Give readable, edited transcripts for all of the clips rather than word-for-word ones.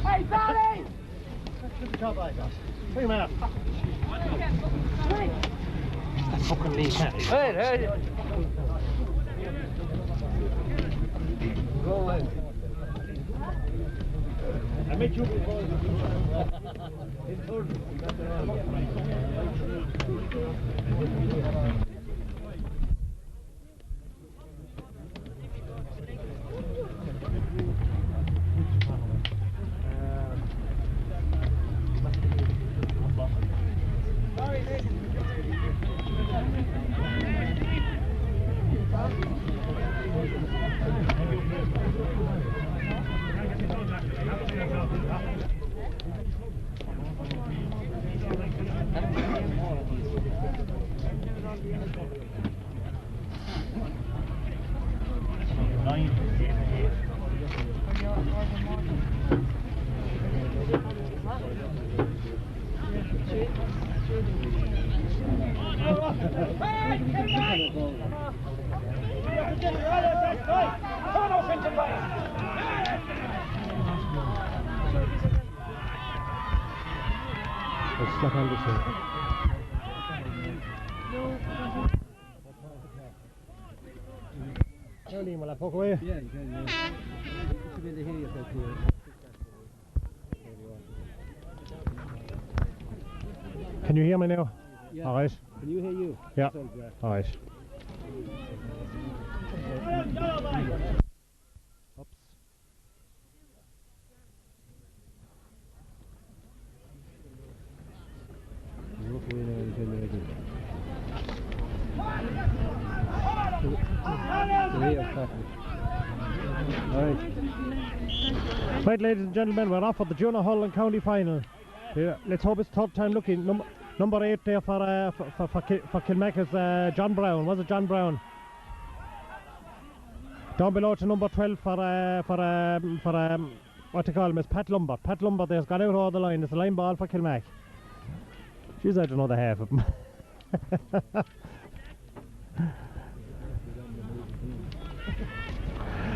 Hey, Sally! Good job, I got. Bring him out. That fucking lead. Hey! Go away. I met you before. Hurling, will I poke away? Yeah, you can. You should be able to hear yourself here. Can you hear me now? Yeah. All right. Can you hear you? Yeah. All right. Oops. Right, ladies and gentlemen, we're off for the Junior Hurling County Final. Yeah, let's hope it's third time looking. Number 8 there for Kilmactomas, John Brown. Was it John Brown? Down below to number 12 for what do you call him? It's Pat Lumber. Pat Lumber there's got out over the line. It's a line ball for Kilmac. Jeez, I don't know the half of them.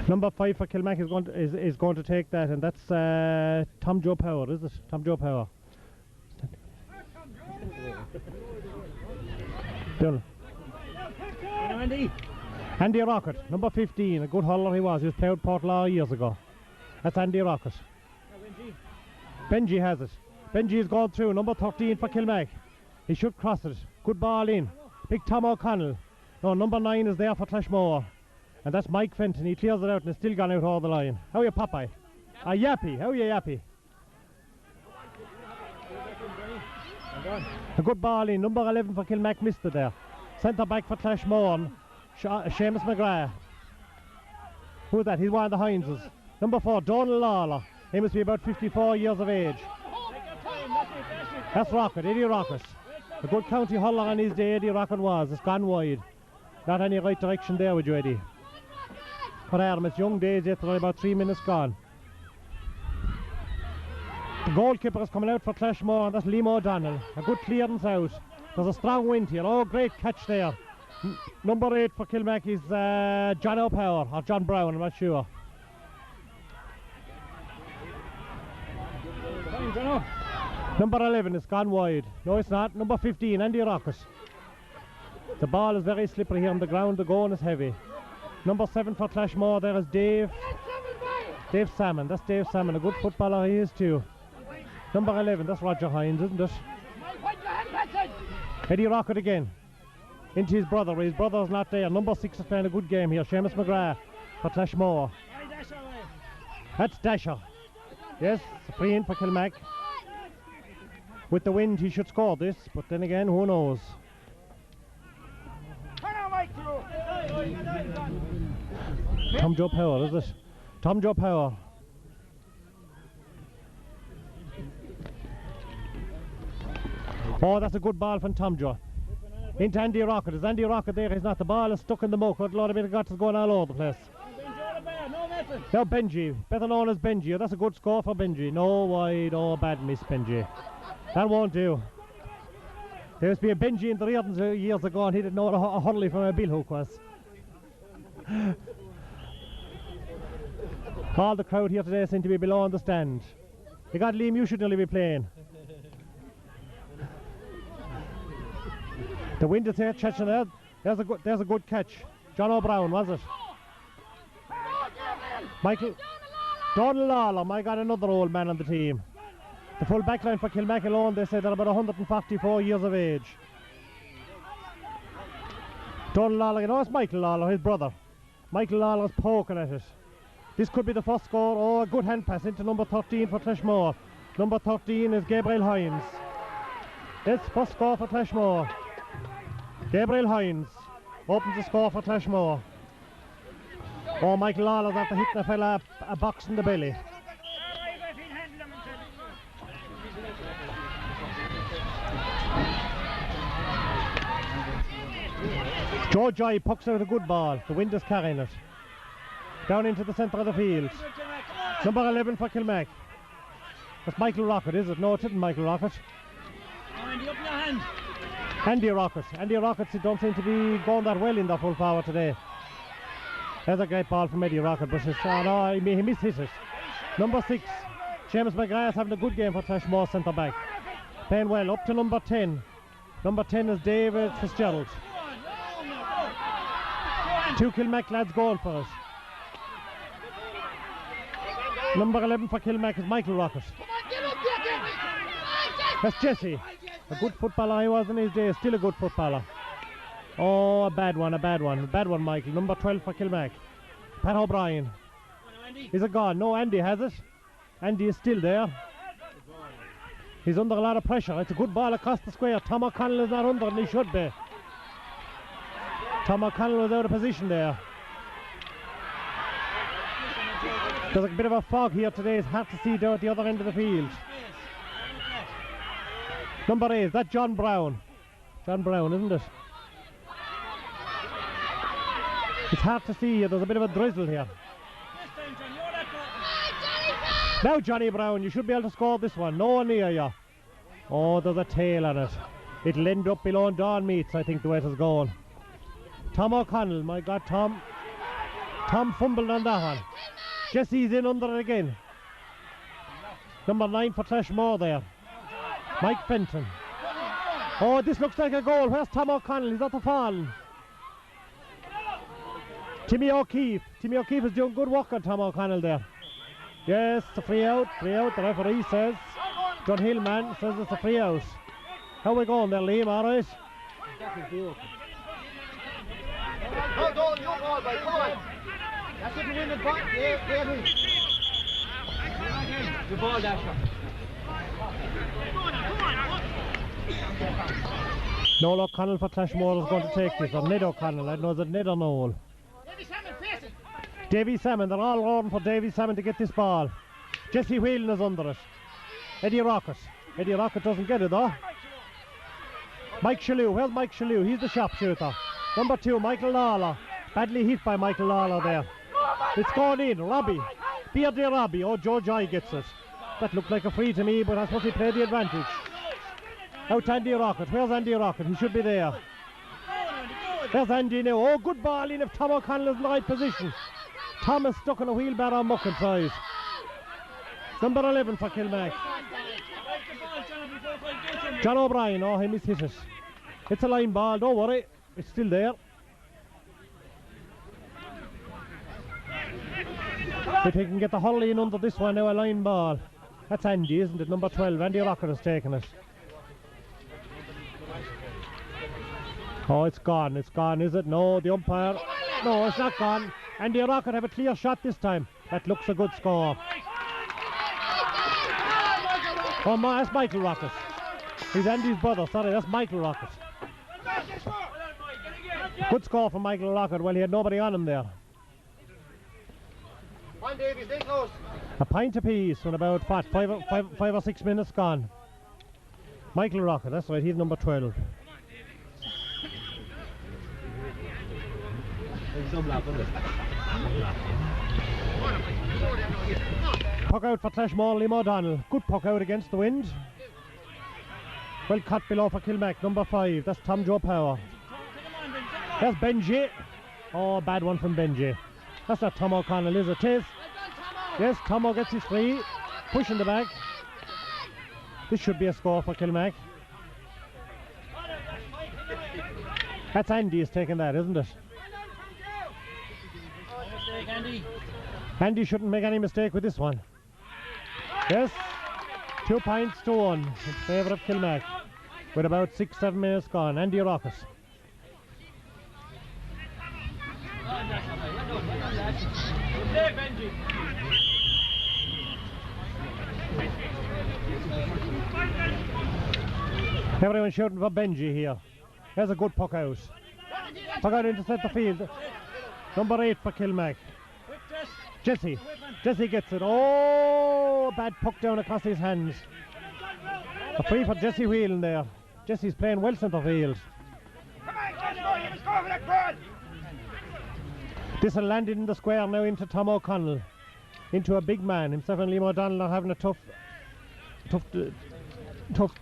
Number 5 for Kilmac is going to take that, and that's Tom Joe Power, is it? Tom Joe Power. Andy Rocket, number 15, a good hurler he was. He was played with Portlaw years ago. That's Andy Rocket. Benji has it. Benji is going through, number 13 for Kilmac. He should cross it. Good ball in. Big Tom O'Connell. No, number 9 is there for Clashmore. And that's Mike Fenton. He clears it out and it's still gone out over the line. How are you, Popeye? Yappy. How are you, Yappy? A good ball in. Number 11 for Kilmac missed it there. Centre back for Clashmore. Seamus McGrath. Who's that? He's one of the Hineses. Number 4, Donald Lawler. He must be about 54 years of age. That's Rocket, Eddie Rocket. A good county hurler on his day, Eddie Rocket was. It's gone wide. Not any right direction there with you, Eddie. For Adam, it's young days yet, they're about 3 minutes gone. The goalkeeper is coming out for Clashmore, and that's Liam O'Donnell. A good clearance out. There's a strong wind here. Oh, great catch there. Number 8 for Kilmac is John O'Power, or John Brown, I'm not sure. Number 11 is gone wide. No, it's not. Number 15, Andy Rocket. The ball is very slippery here on the ground. The going is heavy. Number 7 for Clashmore, there is Dave Salmon. That's Dave Salmon, a good footballer he is too. Number 11, that's Roger Hines, isn't it? Eddie Rocket again. Into his brother, his brother's not there. Number 6 is playing a good game here. Seamus McGrath for Clashmore. That's Dasher. Yes, free in for Kilmac. With the wind he should score this, but then again, who knows? Tom Joe Power, is it? Tom Joe Power. Oh, that's a good ball from Tom Joe. Into Andy Rocket. Is Andy Rocket there? He's not. The ball is stuck in the muck. What a lot of bit of guts is going all over the place. Now Benji, better known as Benji. Oh, that's a good score for Benji. No wide, oh bad miss Benji. That won't do. There used to be a Benji in the Reardons years ago and he didn't know what a hurley from a billhook was. All the crowd here today seem to be below on the stand. You got Liam, you should nearly be playing. The wind is here catching there. There's a good catch. John O'Brien, was it? Michael Donald Lawler, my God, another old man on the team. The full back line for Kilmac alone, they say they're about 144 years of age. Donald Lawler, you know it's Michael Lawler, his brother. Michael Lawler's poking at it. This could be the first score. Oh, a good hand pass into number 13 for Clashmore. Number 13 is Gabriel Hines. That's first score for Clashmore. Gabriel Hines opens the score for Clashmore. Oh, Michael Lawler's after hitting a fella a box in the belly. Joe Joy pucks out a good ball. The wind is carrying it. Down into the centre of the field. Number 11 for Kilmac. That's Michael Rocket, is it? No, it isn't Michael Rocket. Andy, up your hand. Andy Rocket. Andy Rockets don't seem to be going that well in the full power today. There's a great ball from Eddie Rocket, but no, he mishit it. Number 6, James McGrath having a good game for Clashmore centre back. Playing well, up to number 10. Number 10 is David Fitzgerald. 2 Kilmac lads going for it. Number 11 for Kilmac is Michael Rocket. That's Jesse. A good footballer he was in his day, still a good footballer. Oh, a bad one, Michael. Number 12 for Kilmac. Pat O'Brien. Is it gone? No, Andy has it. Andy is still there. He's under a lot of pressure. It's a good ball across the square. Tom O'Connell is not under and he should be. Tom O'Connell was out of position there. There's a bit of a fog here today. It's hard to see down at the other end of the field. Number 8, that's John Brown. John Brown, isn't it? It's hard to see here. There's a bit of a drizzle here. Now Johnny Brown, you should be able to score this one. No one near you. Oh, there's a tail on it. It'll end up below Dawn Meats, I think, the way it is going. Tom O'Connell, my God, Tom. Tom fumbled on that one. Jesse's in under it again. Number 9 for Clashmore there. Mike Fenton. Oh, this looks like a goal. Where's Tom O'Connell? He's at the fall. Timmy O'Keefe. Timmy O'Keefe is doing good work on Tom O'Connell there. Yes, it's a free out. The referee says. John Hillman says it's a free out. How are we going there, Liam? All right? Hold on, your ball, boy. Come on. That's it, you win the ball. There. The ball, Dasher. Noel O'Connell for Clashmore is going to take this, or Ned O'Connell. I don't know, is it Ned or Noel? Davy Salmon, they're all roaring for Davy Salmon to get this ball. Jesse Whelan is under it. Eddie Rocket. Eddie Rocket doesn't get it though. Mike Shalhoub, where's Mike Shalhoub? He's the sharpshooter. Number 2, Michael Lawler. Badly hit by Michael Lawler there. It's gone in, Robbie. Beardie Robbie. Oh, Joe Joy gets it. That looked like a free to me, but I suppose he played the advantage. Out to Andy Rocket. Where's Andy Rocket? He should be there. There's Andy now. Oh, good ball in if Tom O'Connell is in the right position. Tom is stuck in a wheelbarrow muck inside. Number 11 for Kilmac. John O'Brien. Oh, he mishit it. It's a line ball, don't worry. It's still there. If he can get the hurley in under this one now, a line ball. That's Andy, isn't it? Number 12. Andy Rocket has taken it. Oh, it's gone, is it? No, the umpire. No, it's not gone. Andy Rocket have a clear shot this time. That looks a good score. Oh, that's Michael Rocket. He's Andy's brother, sorry, that's Michael Rocket. Good score for Michael Rocket. Well, he had nobody on him there. Come on, Davey, stay close. A pint apiece and about 5 or 6 minutes gone. Michael Rocket, that's right, he's number 12. Puck out for Clashmore, Liam O'Donnell. Good puck out against the wind. Well cut below for Kilmac, number 5. That's Tom Joe Power. There's Benji. Oh, bad one from Benji. That's not Tom O'Connell, is it? Tis. Yes, Tomo gets his free. Push in the back. This should be a score for Kilmac. That's Andy is taking that, isn't it? Andy shouldn't make any mistake with this one. Yes, 2 points to 1 in favour of Kilmac with about 6-7 minutes gone. Andy Rockett. Everyone shouting for Benji here. There's a good puck out. Puck out into centre field. Number 8 for Kilmac. Jesse. Jesse gets it. Oh, bad puck down across his hands. A free for Jesse Whelan there. Jesse's playing well centre field. This will land in the square now into Tom O'Connell. Into a big man. Himself and Liam O'Donnell are having a tough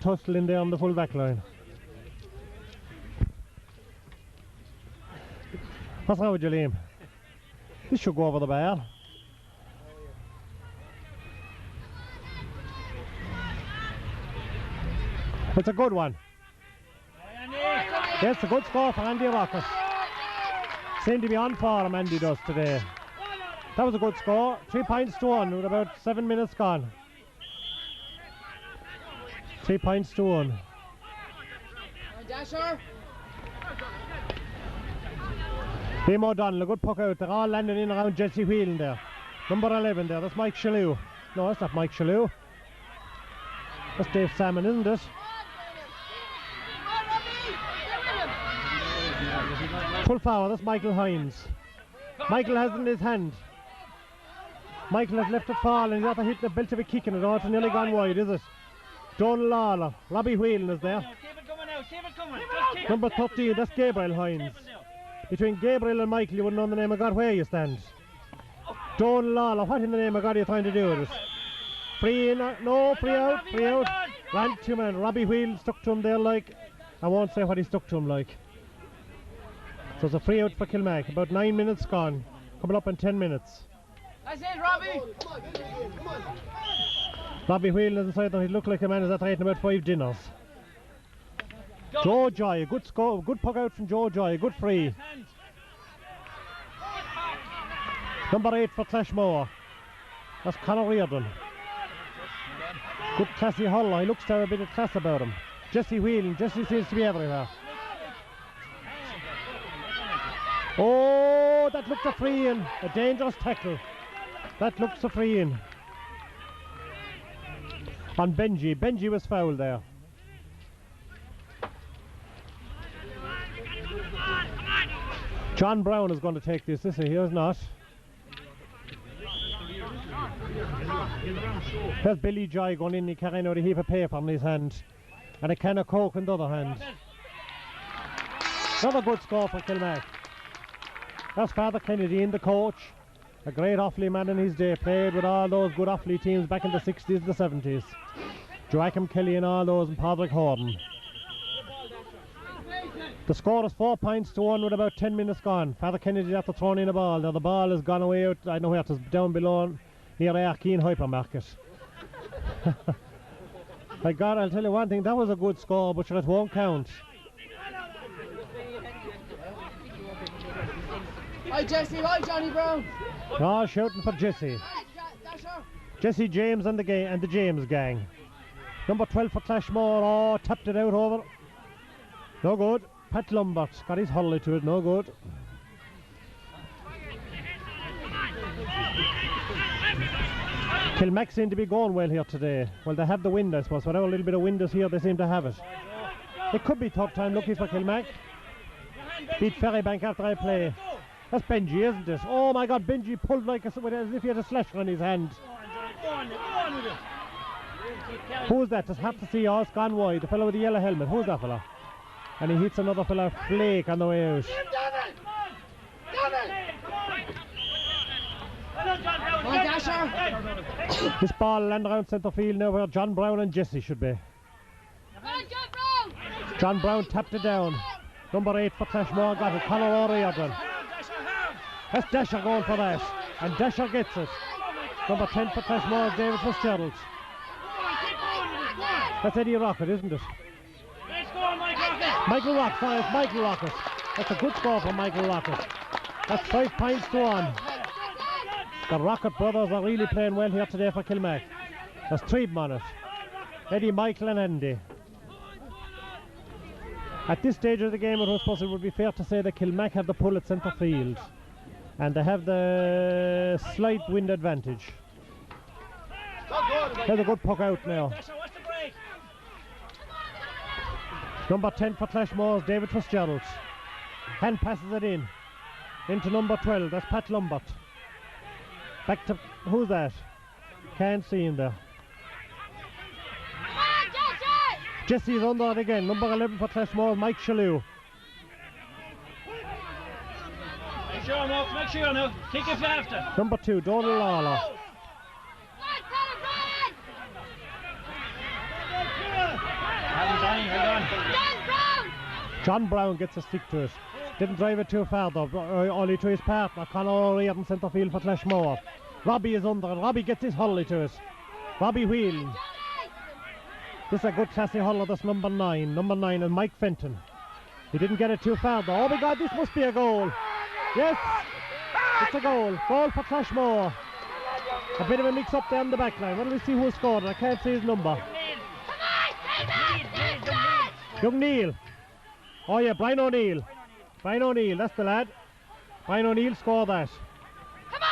tussle in there on the full back line. What's wrong with you, Liam? This should go over the bar. It's a good one. Yes, a good score for Andy Rockett. Seemed to be on form, Andy does today. That was a good score. 3 points to 1 with about 7 minutes gone. 3 points to 1. Dasher. Liam O'Donnell, a good puck out. They're all landing in around Jesse Whelan there. Number 11 there, that's Mike Shalhoub. No, that's not Mike Shalhoub. That's Dave Salmon, isn't it? Full forward, that's Michael Hines. Michael has it in his hand. Michael has left it fall and he's after hitting the belt of a kick in it. Oh, it's nearly gone wide, is it? Donald Lawler, Robbie Whelan is there. Number 13, that's Gabriel Hines. Between Gabriel and Michael, you wouldn't know the name of God where you stand. Donald Lawler, what in the name of God are you trying to do with it? Free in, no, free out, free out. Ran 2 men. Robbie Whelan stuck to him there like, I won't say what he stuck to him like. So it's a free out for Kilmac. About 9 minutes gone. Coming up in 10 minutes. That's it, Robbie. Robbie Whelan is inside there. He looked like a man who's after eating about 5 dinners. Joe Joy, a good score, good puck out from Joe Joy, a good free. Number 8 for Clashmore. That's Conor Reardon. Good classy hurler. He looks to have a bit of class about him. Jesse Whelan. Jesse seems to be everywhere. Oh, that looked a free in. A dangerous tackle. That looks a free in. On Benji. Benji was fouled there. John Brown is going to take this. This he is not. There's Billy Joy going in. He carrying out a heap of paper in his hand and a can of Coke in the other hand. Another good score for Kilmac. That's Father Kennedy in the coach. A great Offaly man in his day. Played with all those good Offaly teams back in the 60s and the 70s. Joachim Kelly and all those and Padraig Horton. The score is 4 points to 1 with about 10 minutes gone. Father Kennedy after throwing in a ball. Now the ball has gone away out, I don't know where it is, down below near Arkeen Hypermarket. My God, I'll tell you one thing, that was a good score, but sure, it won't count. Hi Jesse, hi Johnny Brown. Oh, shouting for Jesse. Jesse James and the James gang. Number 12 for Clashmore. Oh, tapped it out over. No good. Pat Lumbert got his hurley to it. No good. Kilmac seem to be going well here today. Well, they have the wind, I suppose. Whatever little bit of wind is here, they seem to have it. It could be third time lucky for Kilmac. Beat Ferrybank after I play. That's Benji, isn't it? Oh my God, Benji pulled like as if he had a slasher in his hand. Who's that? Just have to see. Oh, it's gone wide. The fellow with the yellow helmet. Who's that fella? And he hits another fella flake on the way out. This ball lands around centre field now where John Brown and Jesse should be. John Brown tapped it down. Number 8 for Clashmore got it. Conor O'Riordan. That's Dasher going for that. And Dasher gets it. Number 10 for Clashmore, David Fitzgerald. That's Eddie Rocket, isn't it? Michael Rocket, sorry, it's Michael Rocket. That's a good score for Michael Rocket. That's 5 points to 1. The Rocket brothers are really playing well here today for Kilmac. There's 3 of them on it. Eddie, Michael and Andy. At this stage of the game, it would be fair to say that Kilmac have the pull at centre field. And they have the slight wind advantage. There's a good puck out now. Number 10 for Clashmore's David Fitzgerald. Hand passes it in. Into number 12, that's Pat Lombard. Back to, who's that? Can't see him there. Jesse's under it again. Number 11 for Clashmore, Mike Shalou. Make sure now. Kick if you have to. Number 2, Donald Lawler. John Brown gets a stick to it. Didn't drive it too far though, only to his partner, Conor O'Riordan, centre field for Clashmore. Robbie is under it. Robbie gets his hurley to it. Robbie wheeling. This is a good classy hurler, this number 9. Number 9 is Mike Fenton. He didn't get it too far though. Oh my God, this must be a goal. Yes, it's a goal. Goal for Clashmore. A bit of a mix up there on the back line. Let me see who scored. I can't see his number. Young Neil. Oh yeah, Brian O'Neill. Brian O'Neill, that's the lad. Brian O'Neill scored that.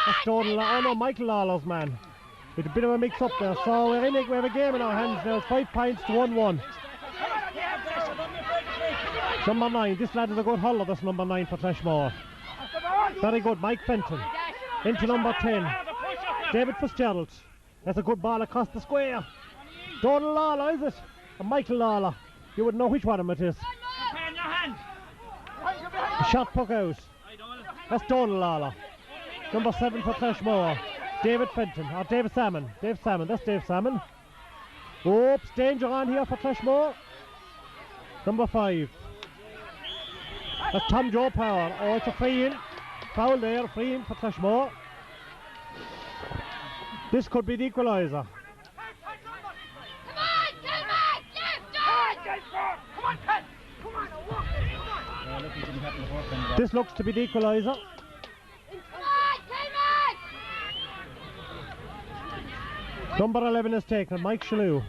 That's Jordan. Oh no, Michael Lawler's man. With a bit of a mix up there. So we have a game in our hands now. It's 5 points to 1-1. Number 9. This lad is a good hurler, this number 9 for Clashmore. Very good, Mike Fenton. Into number 10. David Fitzgerald. That's a good ball across the square. Donald Lawler, is it? And Michael Lawler. You wouldn't know which one of them it is. Shot puck out. That's Donald Lawler. Number 7 for Clashmore. David Fenton, or Dave Salmon. Dave Salmon, that's Dave Salmon. Oops, danger on here for Clashmore. Number 5. That's Tom Joe Power. Oh, it's a free in. Foul there, free in for Clashmore. This could be the equaliser. This looks to be the equaliser. Number 11 is taken, Mike Shalou.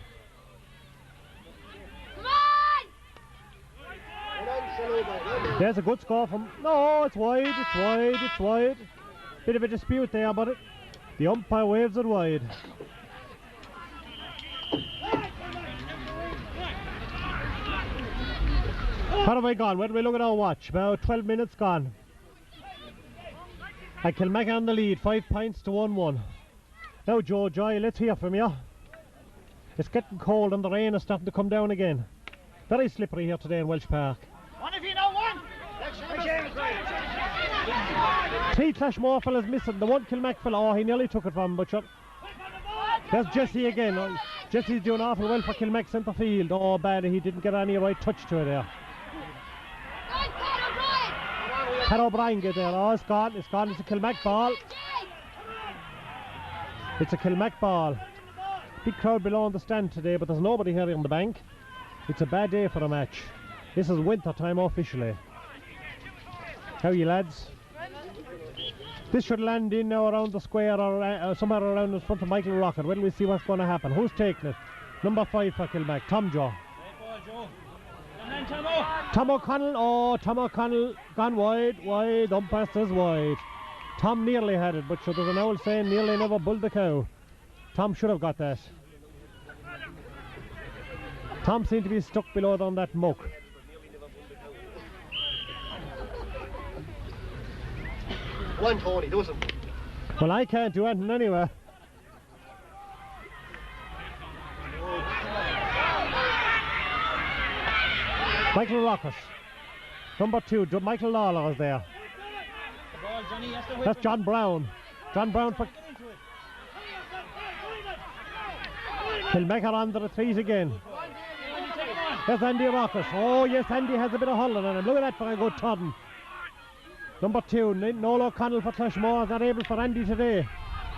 There's a good score from... No, it's wide, it's wide, it's wide. Bit of a dispute there, but the umpire waves it wide. How have I gone? When do we look at our watch? About 12 minutes gone. And Kilmac on the lead, 5 points to 1-1. Now Joe Joy, let's hear from you. It's getting cold and the rain is starting to come down again. Very slippery here today in Walsh Park. One if you know one. 3 Clashmore fellas missing. The 1 Kilmac fella, oh, he nearly took it from him, but sure. There's Jesse again. Oh, Jesse's doing awful well for Kilmac centre field. Oh, bad, he didn't get any right touch to it there. Pat O'Brien get there. Oh, it's gone. It's gone. It's a Kilmac ball. It's a Kilmac ball. Big crowd below on the stand today, but there's nobody here on the bank. It's a bad day for a match. This is winter time officially. How are you lads? This should land in now around the square or somewhere around in front of Michael Rocket. When we see what's going to happen. Who's taking it? Number 5 for Kilmac, Tom Joe. Tom O'Connell, oh, Tom O'Connell gone wide, umpire says wide. Tom nearly had it, but sure, there's an old saying, nearly never bulled the cow. Tom should have got that. Tom seemed to be stuck below on that muck. One Tony, doesn't. Well, I can't do anything anyway. Michael Rocket. Number 2, Michael Lawler is there. That's John Brown. John Brown for Kilmac are under the trees again. There's Andy Rockers. Oh yes, Andy has a bit of hurling on him. Look at that for a good turn. Number 2, Noel O'Connell for Clashmore, is not able for Andy today.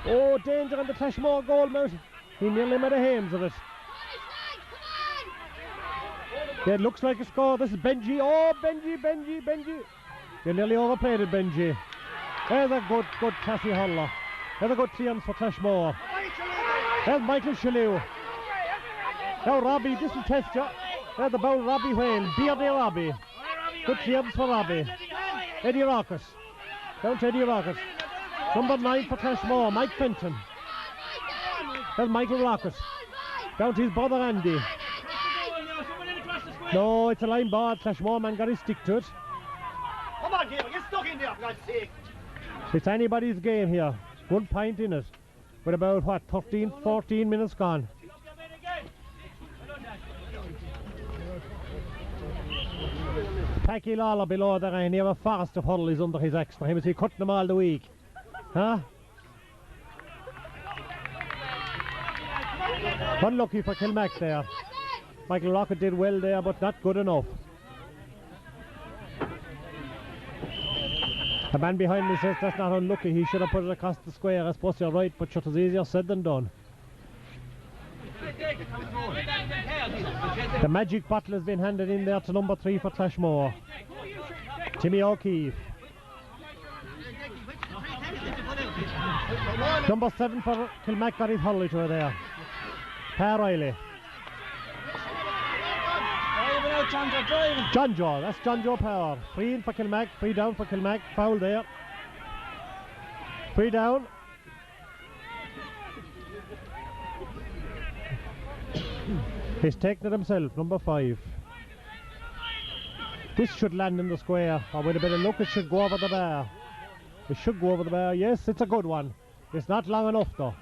Oh, danger on the Clashmore goal mouth. He nearly made a hames of it. Yeah, it looks like a score. This is Benji. Oh, Benji. They nearly overplayed it, Benji. There's a good classy hurler. There's a good clearance for Clashmore. There's Michael Shalou. Now Robbie, this will test you. There's the ball, Robbie Whale. Beardy Robbie. Good clearance for Robbie. Eddie Rockers. Down to Eddie Rockers. Number 9 for Clashmore, Mike Fenton. There's Michael Rockers. Down to his brother Andy. No, it's a line ball. Clashmore man got his stick to it. Come on, Gabriel, get stuck in there, for God's sake. It's anybody's game here. 1 point in it. With about, what, 13, 14 minutes gone. Packy Lawler below there, and he have a forest of hurleys under his axe for him as he cutting them all the week. Huh? Unlucky for Kilmac there. Michael Rocket did well there, but not good enough. The man behind me says that's not unlucky, he should have put it across the square. I suppose you're right, but it was easier said than done. The magic bottle has been handed in there to number 3 for Clashmore, Timmy O'Keefe. Number 7 for Kilmac got his hurley to her there, Per Riley. John Joe, that's John Joe Power. Free in for Kilmac, free down for Kilmac, foul there. Free down. He's taken it himself, number 5. This should land in the square, or with a bit of luck it should go over the bar. It should go over the bar, yes, it's a good one. It's not long enough though.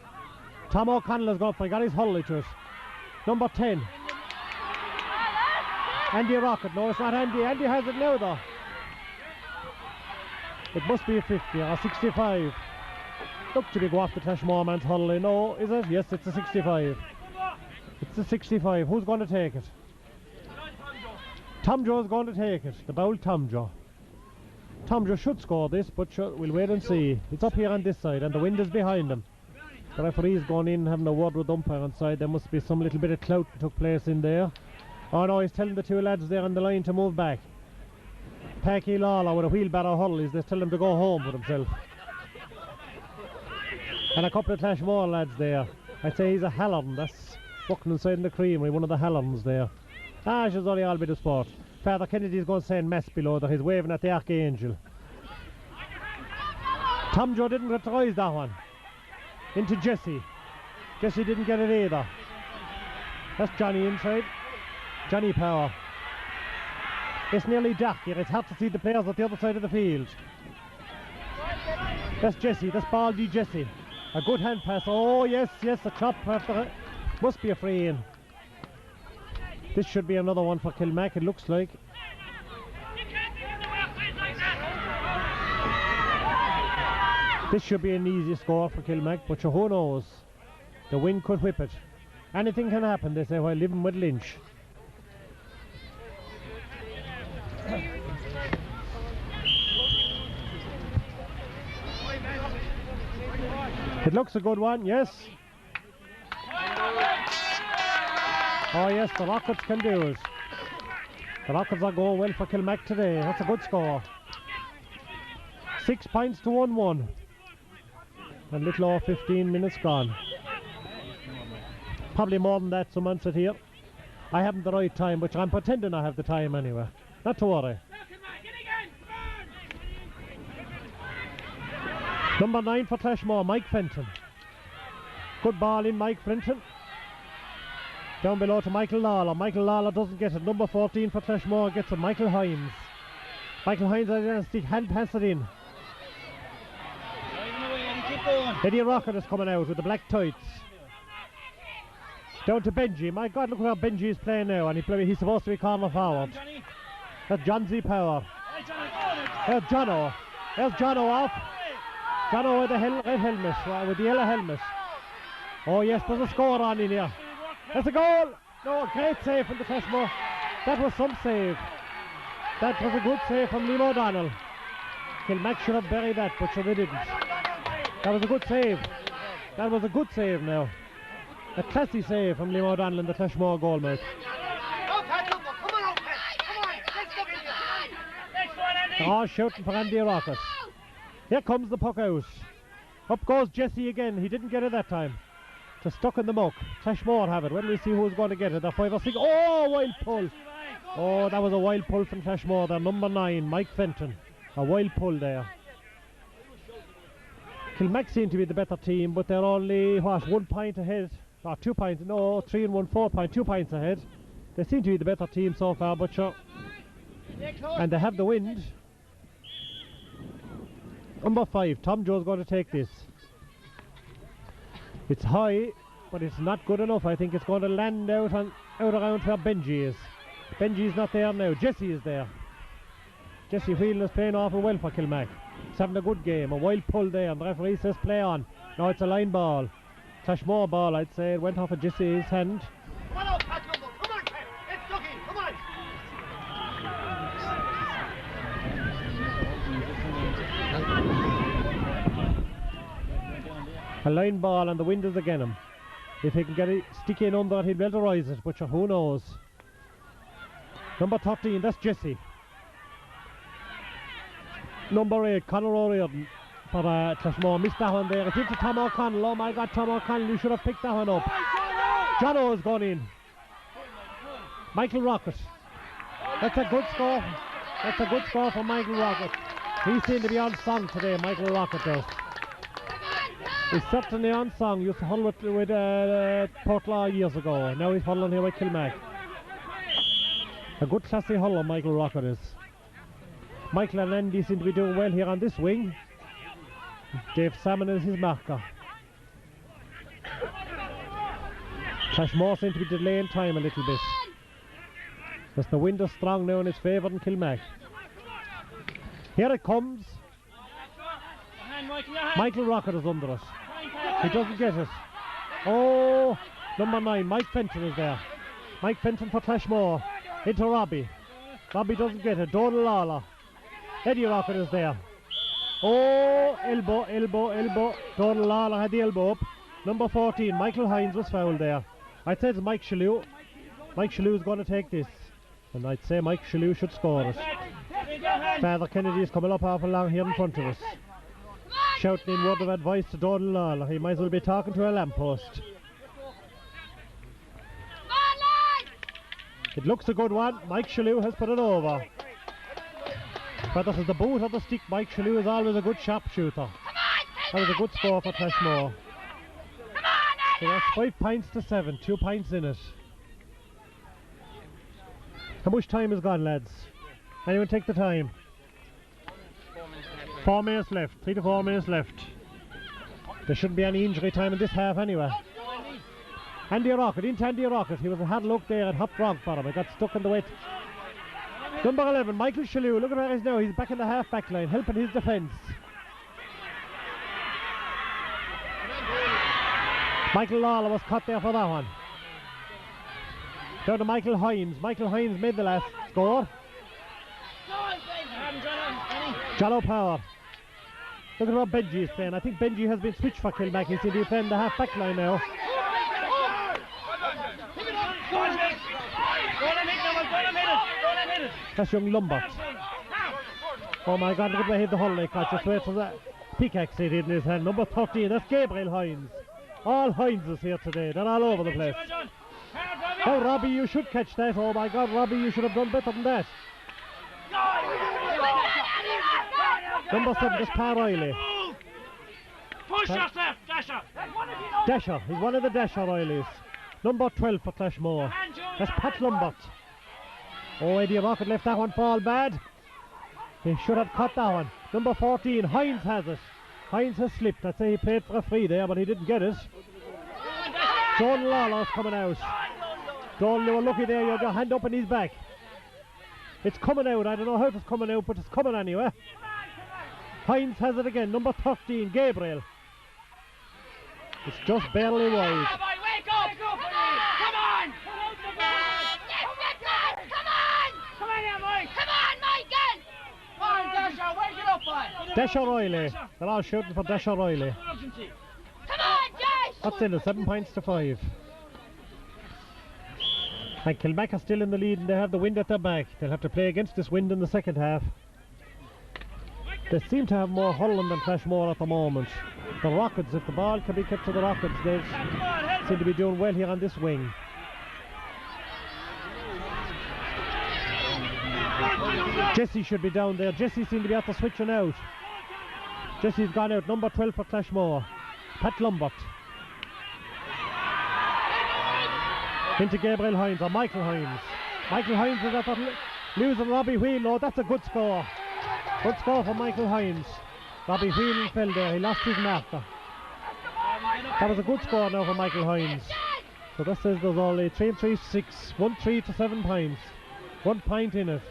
Tom O'Connell has gone for it, got his hurley to it. Number 10. Andy Rocket, no it's not Andy, Andy has it now though. It must be a 50 or a 65. Look to be go off the Clashmore man's hurley, no, is it? Yes, it's a 65. It's a 65, who's going to take it? Tom Joe's going to take it, the bowl Tom Joe. Tom Joe should score this, but we'll wait and see. It's up here on this side and the wind is behind him. The referee's gone in having a word with the umpire on side. There must be some little bit of clout that took place in there. Oh no, he's telling the 2 lads there on the line to move back. Packy Lawler with a wheelbarrow hurley, they tell him to go home with himself. And a couple of Clashmore lads there. I'd say he's a Halloran, that's working inside in the creamery, one of the Hallorans there. Ah, she's only all bit of sport. Father Kennedy's going to say mass below there, he's waving at the Archangel. Tom Joe didn't retries that one. Into Jesse. Jesse didn't get it either. That's Johnny inside. Johnny Power. It's nearly dark here, it's hard to see the players at the other side of the field. That's Jesse, that's Baldy Jesse. A good hand pass, oh yes, a chop after it. Must be a free in. This should be another one for Kilmac, it looks like. This should be an easy score for Kilmac, but who knows? The wind could whip it. Anything can happen, they say, while living with Lynch. It looks a good one, yes. Oh yes, the Rockets can do it. The Rockets are going well for Kilmac today. That's a good score. 6 points to 1-1. And a little over 15 minutes gone. Probably more than that, someone said here. I haven't the right time, but I'm pretending I have the time anyway. Not to worry. Number 9 for Clashmore, Mike Fenton. Good ball in, Mike Fenton. Down below to Michael Lawler. Michael Lawler doesn't get it. Number 14 for Clashmore gets it. Michael Hines. Michael Hines has a stick, hand pass it in. Eddie Rocket is coming out with the black tights. Down to Benji. My God, look how Benji is playing now, and he's supposed to be corner forward. That's John Z. Power. There's Jono. There's Jono off. Jono with the red helmet, with the yellow helmet. Oh yes, there's a score on in here. There's a goal! No, great save from the Clashmore. That was some save. That was a good save from Liam O'Donnell. Kilmac should have buried that, but sure they didn't. That was a good save. That was a good save now. A classy save from Liam O'Donnell in the Clashmore goal mouth. They're all shouting for Andy Rockett. Here comes the puck out. Up goes Jesse again. He didn't get it that time. Just stuck in the muck. Clashmore have it. When we see who's going to get it. They're 5 or 6. Oh, wild pull. Oh, that was a wild pull from Clashmore. They're number 9, Mike Fenton. A wild pull there. Kilmac seem to be the better team, but they're only, what, 1 point ahead. Or 2 points. No, 3 and 1, 4 points. 2 points ahead. They seem to be the better team so far, but sure. And they have the wind. Number 5, Tom Joe's going to take this. It's high, but it's not good enough. I think it's going to land out around where Benji is. Benji's not there now. Jesse is there. Jesse Whelan is playing awful well for Kilmac. He's having a good game. A wild pull there, and the referee says play on. No, it's a line ball. Clashmore ball, I'd say. It went off of Jesse's hand. Come on, Ken. It's Dougie. Come on. A line ball, and the wind is again him. If he can get it, stick in under it, he'll be able to rise it, but who knows. Number 13, that's Jesse. Number 8, Conor O'Riordan for Clashmore. Missed that one there. It's into Tom O'Connell. Oh my God, Tom O'Connell, you should have picked that one up. Jono's gone in. Michael Rockett. That's a good score. That's a good score for Michael Rockett. He seemed to be on song today, Michael Rockett does. He's certainly on song. Used to huddle with Portlaw years ago. Now he's huddling here with Kilmac. A good classy huddler, Michael Rockett is. Michael and Andy seem to be doing well here on this wing. Dave Salmon is his marker. Clashmore seem to be delaying time a little bit. Because the wind is strong now in his favour in Kilmac. Here it comes. Michael Rockett is under it. He doesn't get it. Oh, number 9, Mike Fenton is there. Mike Fenton for Clashmore. Into Robbie. Robbie doesn't get it. Donald Lawler. Eddie Rockett is there. Oh, elbow. Donald Lawler had the elbow up. Number 14, Michael Hines was fouled there. I'd say it's Mike Shalou. Mike Shalou is going to take this. And I'd say Mike Shalou should score it. Father Kennedy is coming up awful long here in front of us. Shouting in word of advice to Donald Lawler. He might as well be talking to a lamppost. It looks a good one. Mike Shalou has put it over. Whether it's the boot or the stick, Mike Shalou is always a good sharpshooter. That was a good score for Clashmore. So that's 5 points to 7, 2 points in it. How much time has gone, lads? Anyone take the time? 4 minutes left, 3 to 4 minutes left. There shouldn't be any injury time in this half anyway. Andy Rockett, into Andy Rockett. He was a hard look there and hopped wrong for him. He got stuck in the wet. Number 11, Michael Shalou. Look at where he is now. He's back in the half back line, helping his defence. Michael Lawler was caught there for that one. Down to Michael Hines. Michael Hines made the last score. John O'Power. Look at what Benji is playing. I think Benji has been switched for Kilmac. He's to defend the half back line now. That's young Lombard. Oh my God, look at where he hit the hull like that. Just wait for that pickaxe he did in his hand. Number 13, that's Gabriel Hines. All Hineses here today. They're all over the place. Oh, Robbie, you should catch that. Oh my God, Robbie, you should have done better than that. Number 7, that's Pa Riley. Push yourself, Dasher. Dasher, he's one of the Dasher Rileys. Number 12 for Clashmore. That's Pat Lombard. Oh, Eddie Rockett left that one fall bad. He should have caught that one. Number 14, Hines has it. Hines has slipped. I'd say he played for a free there, but he didn't get it. John Lawler's coming out. John, you were lucky there. You had your hand up in his back. It's coming out. I don't know how it's coming out, but it's coming anyway. Hines has it again. Number 13, Gabriel. It's just barely wide. Wake up! Come on! Dash O'Reilly. They're all shooting for Dash O'Reilly. Urgency. Come on, Josh! What's in it? 7 points to 5. And Kilmac are still in the lead and they have the wind at their back. They'll have to play against this wind in the second half. They seem to have more hurling than Clashmore at the moment. The Rockets, if the ball can be kept to the Rockets, they seem to be doing well here on this wing. Jesse should be down there. Jesse seemed to be after switching out. Jesse's gone out. Number 12 for Clashmore. Pat Lumbert. Into Gabriel Hines or Michael Hines. Michael Hines is after losing Robbie Wheel. Oh, that's a good score. Good score for Michael Hines. Robbie Wheel fell there. He lost his marker. That was a good score now for Michael Hines. So that says there's only 3 and 3, 6, 1 3 to 7 points. 1 point in it.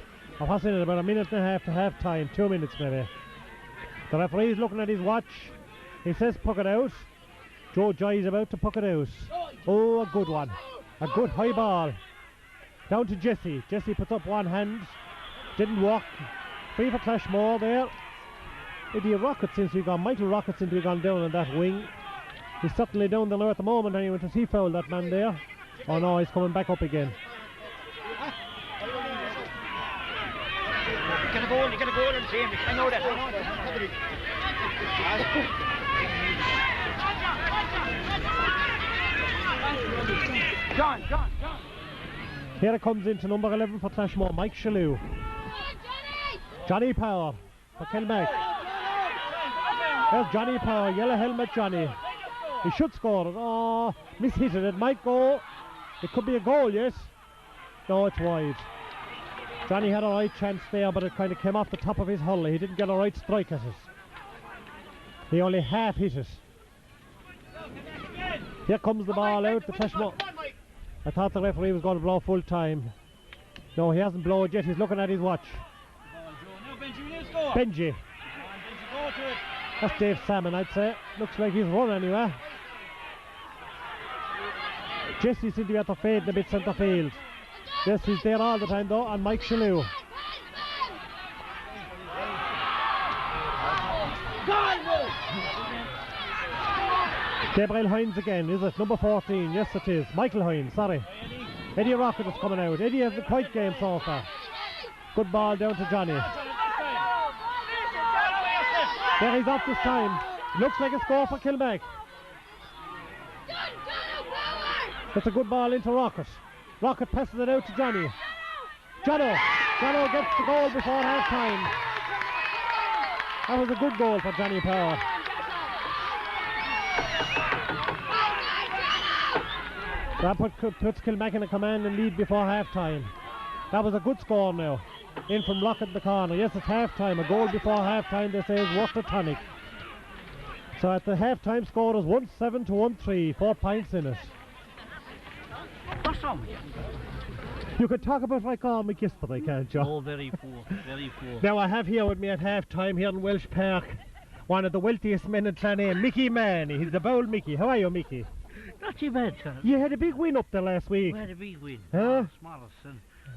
Or what's in it? About a minute and a half to half time. 2 minutes maybe. The referee's looking at his watch. He says puck it out. Joe Joy's about to puck it out. Oh, a good one. A good high ball. Down to Jesse. Jesse puts up one hand. Didn't work. Free for Clashmore there. Eddie Rocket seems to be gone. Michael Rocket seems to be gone down on that wing. He's certainly down there at the moment anyway. Does he foul that man there? Oh no, he's coming back up again. You get a goal and same. I know that. John. Here it comes into number 11 for Clashmore, Mike Shalou. Johnny Power for Kilmac. There's Johnny Power, yellow helmet Johnny. He should score it. Oh, mishit it. It might go. It could be a goal, yes. No, it's wide. Johnny had a right chance there, but it kind of came off the top of his hull. He didn't get a right strike at it. He only half hit it. Here comes the ball out. The Clashmore. I thought the referee was going to blow full time. No, he hasn't blown it yet. He's looking at his watch. Benji. That's Dave Salmon, I'd say. Looks like he's run anyway. Jesse seems to be at the fade a bit centre field. Jesse's there all the time though, and Mike Shalou. Gabriel Hines again, is it? Number 14, yes it is. Michael Hines, sorry. Eddie Rocket is coming out. Eddie has a quiet game so far. Good ball down to Johnny. There he's off this time. Looks like a score for Kilmac. That's a good ball into Rocket. Rocket passes it out to Johnny. Jono gets the goal before half time. That was a good goal for Johnny Power. That puts Kilmac in a command and lead before half time. That was a good score now. In from Rocket in the corner. Yes, it's half time. A goal before half time, they say, is worth the tonic. So at the half time score is 1-7 to 1-3. 4 points in it. What's wrong with you? You could talk about Raikkowiak yesterday, can't you? Oh, very poor, very poor. Now I have here with me at half time here in Walsh Park one of the wealthiest men in Clonane, Mickey Manny. He's the bold Mickey. How are you, Mickey? Not too bad, sir. You had a big win up there last week. We had a big win. Huh? Smallest.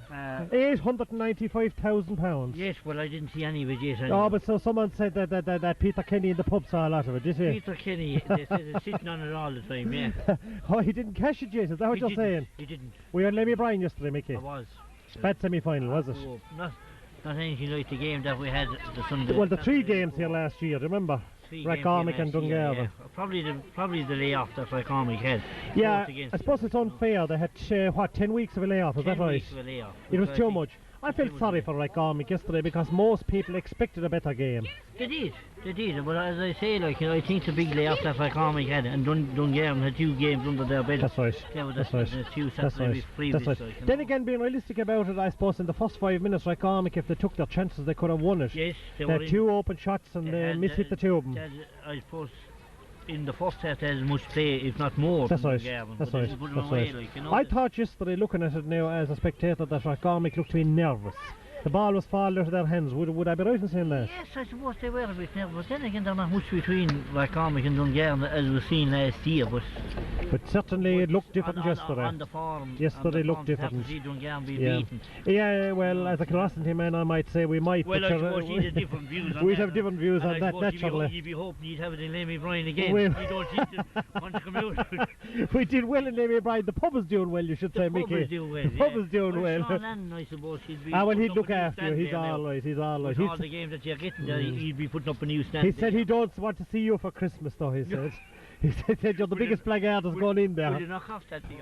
£895,000. Yes, well, I didn't see any of it yet. Oh, but so someone said that Peter Kenny in the pub saw a lot of it, did he? Peter Kenny, they said he's sitting on it all the time, yeah. Oh, he didn't cash it yet, is that what you're saying? He didn't. Were you on Lemmy Bryan yesterday, Mickey? I was. Bad semi-final, was it? Oh, not anything like the game that we had the Sunday. Well, the 3 games here last year, remember? Raikkowiak and Dungarvan. Yeah. Probably the layoff that Raikkowiak had. Yeah, I suppose it's unfair. They had, 10 weeks of a layoff, is that right? 10 weeks of a layoff. It was too much. I felt sorry for Raikkowiak yesterday because most people expected a better game. They did. But as I say, I think the big layoff that Raikkowiak had, and Dungarvan had 2 games under their belt. That's right. Yeah, that's right. That's right. Then again, being realistic about it, I suppose in the first 5 minutes, Raikkowiak, if they took their chances, they could have won it. Yes, they had 2 open shots and they mishit the 2 of them. I suppose in the first half they had as much play, if not more. That's right. That's right. I thought yesterday, looking at it now as a spectator, that Raikkowiak looked to be nervous. The ball was falling out of their hands. Would I be right in saying that? Yes, I suppose they were a bit nervous. But then again, there's not much between Kilmactomas and Dungarvan as we've seen last year. But certainly it looked different yesterday. On the form. Yesterday looked different. To see Dungarvan be Yeah. beaten. Yeah, well, as a Crossing man, I might say we might. Well, but I suppose you'd have different views on we'd that. have different views And on I that, suppose naturally. You'd be hoping you'd have it in Lemmy Bryan again. We- You don't seem to want to come out. We did well in Lemmy Bryan. The pub is doing well, you should say, The pub Mickey. is doing well, The pub yeah. is doing well. Sean Lannon, I suppose he'd be. Ah, well, he'd putting look up a new after you. stand He's there now. all right. He's all right. With all the games that you're getting there, he'd be putting up a new stand. He said he don't want to see you for Christmas, though. He said. He said you're the biggest blackguard that's gone in Will there. you knock off that thing?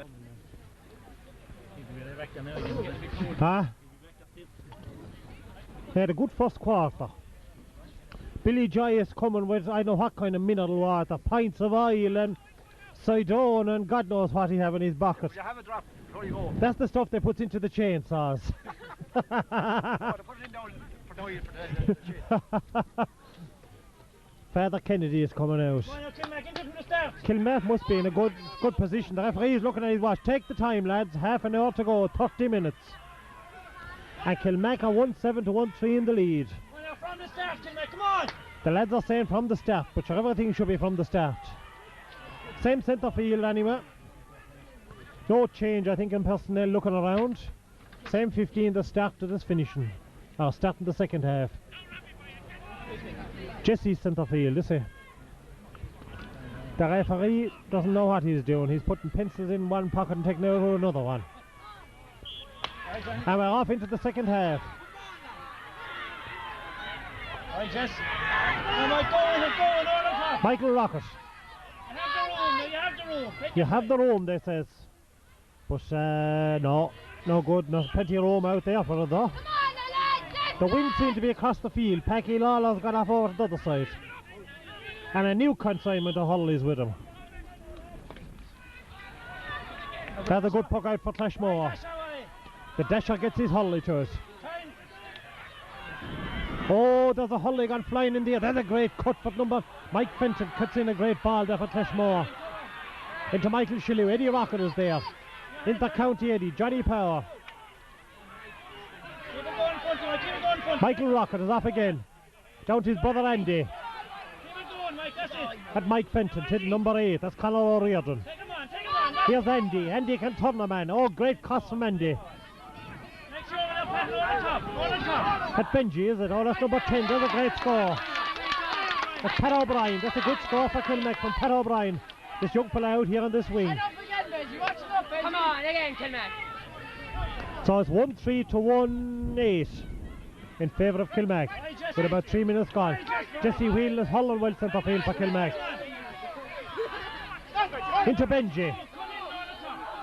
Huh? They had a good first quarter. Billy Joy is coming with I know what kind of mineral water, pints of oil and Sidone and God knows what he have in his bucket. You have a drop before you go. That's the stuff they put into the chainsaws. Oh, they put it in down for no use for that. Father Kennedy is coming out. Kilmac must be in a good position. The referee is looking at his watch. Take the time, lads. Half an hour to go. 30 minutes. And Kilmac are 1-7 to 1-3 in the lead. From the start, Kilmac, come on! The lads are saying from the start, but sure, everything should be from the start. Same centre field anyway. No change, I think, in personnel looking around. Same 15 the start to this finishing. Or starting the second half. Jesse's centre field, is he? The referee doesn't know what he's doing. He's putting pencils in one pocket and taking out another one. And we're off into the second half. Right, Jess. Oh my God, it's going on the top. Michael Rocket. You have the room, you have the room. You have the room, they says. But no good. There's plenty of room out there for it though. Come on, lads. The wind seemed to be across the field. Packy Lawler's got off over to the other side. And a new consignment of Hurley's with him. That's a good puck out for Clashmore. The dasher gets his Hurley to it. Oh, there's a Hurley gone flying in there. That's a great cut for number. Mike Fenton cuts in a great ball there for Clashmore. Into Michael Shillue. Eddie Rocket is there. Into County Eddie. Johnny Power. Keep it going, Funty, keep it going, Funty. Michael Rocket is off again. Down to his brother Andy. Keep it going, Mike, that's it. At Mike Fenton, to number 8. That's Conor O'Riordan. Take him on, Here's Andy. Andy can turn a man. Oh, great cross from Andy. Make sure we're not passing over the top, At Benji, is it? Oh, that's number 10. That's a great score. That's Pat O'Brien. That's a good score for Kilmac from Pat O'Brien. This young fella out here on this wing. Don't forget, Benji, watch it up, Benji. Come on, again, Kilmac. So it's 1-3 to 1-8 in favour of Kilmac with about 3 minutes gone. Jesse Whelan is hurling well centre field for Kilmac. Into Benji.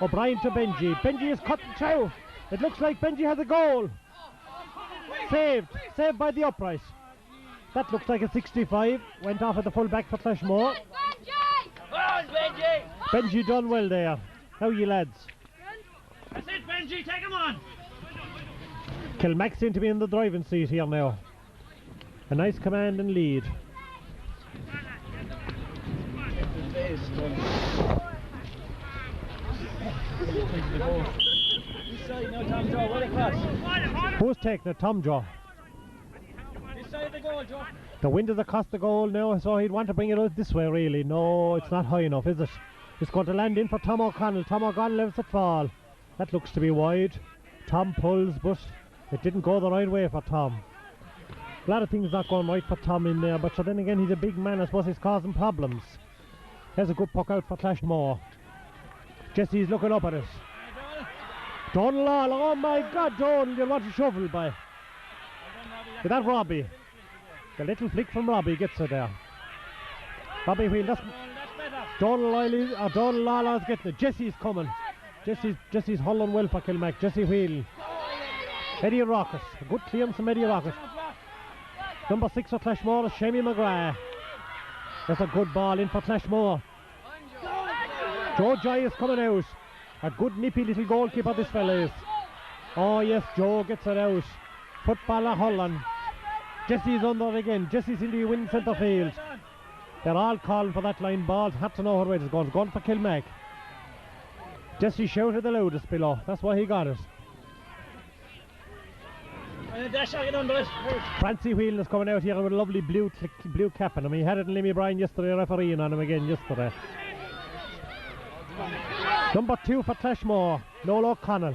O'Brien to Benji. Benji is cutting through. It looks like Benji has a goal. Saved by the upright. That looks like a 65. Went off at the full back for Clashmore. Benji! Benji done well there. How are you lads? That's it, Benji, take him on! Kilmac seem to be in the driving seat here now. A nice command and lead. Who's taking it? Tom Joe. This side of the goal, Joe. The wind is across the goal now, so he'd want to bring it out this way really. No, it's not high enough, is it? It's going to land in for Tom O'Connell. Tom O'Connell lets it fall. That looks to be wide. Tom pulls, but it didn't go the right way for Tom. A lot of things not going right for Tom in there, but so then again he's a big man. I suppose he's causing problems. There's a good puck out for Clashmore. Jesse's looking up at it. Donald Lawler, oh my God, Donald, you'll want to shovel by. Is that Robbie? The little flick from Robbie gets her there. Robbie Wheel, that's Donald Lawler's getting it. Jesse's coming. Jesse's hurling well for Kilmac. Jesse Wheel. Eddie Rocket. A good clearance from Eddie Rocket. Number 6 for Clashmore is Shamie McGrath. That's a good ball in for Clashmore. Joe Joy is coming out. A good nippy little goalkeeper this fella is. Oh yes, Joe gets it out. Footballer Holland. Jesse's under again. Jesse's in the wing centre field. They're all calling for that line ball. Had to know what way it's going. It's gone for Kilmac. Jesse shouted the loudest below. That's why he got it. Dasher, get under it. Francie Whelan is coming out here with a lovely blue cap on him. He had it in Limmy Bryan yesterday, refereeing on him again yesterday. Number 2 for Clashmore, Noel O'Connell.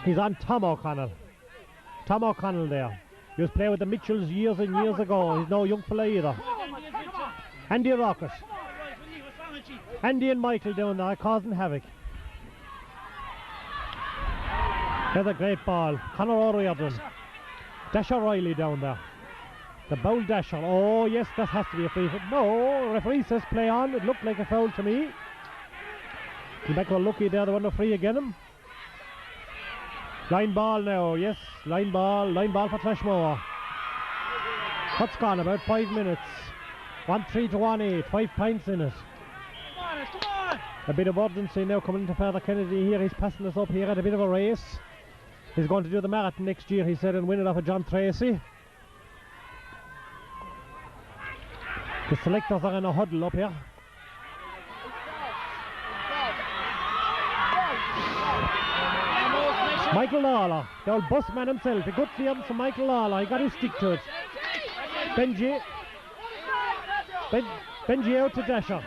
He's on Tom O'Connell. Tom O'Connell there. He was playing with the Mitchells years and years ago. He's no young fella either. Andy Rocket. Andy and Michael down there causing havoc. There's a great ball. Conor O'Riordan. Dasher Riley down there. The bowl Dasher. Oh yes, that has to be a free hit. No, referee says play on. It looked like a foul to me. Kilmactomas were lucky there, they won the free again. Line ball now, yes, line ball for Clashmore. What's gone? About 5 minutes. 1-3 to 1-8, 5 points in it. Come on! A bit of urgency now coming into Father Kennedy here. He's passing us up here at a bit of a race. He's going to do the marathon next year, he said, and win it off of John Tracy. The selectors are in a huddle up here. Michael Lawler, the old bus man himself. A good clearance from Michael Lawler. He got his stick to it. Benji out to Dasher.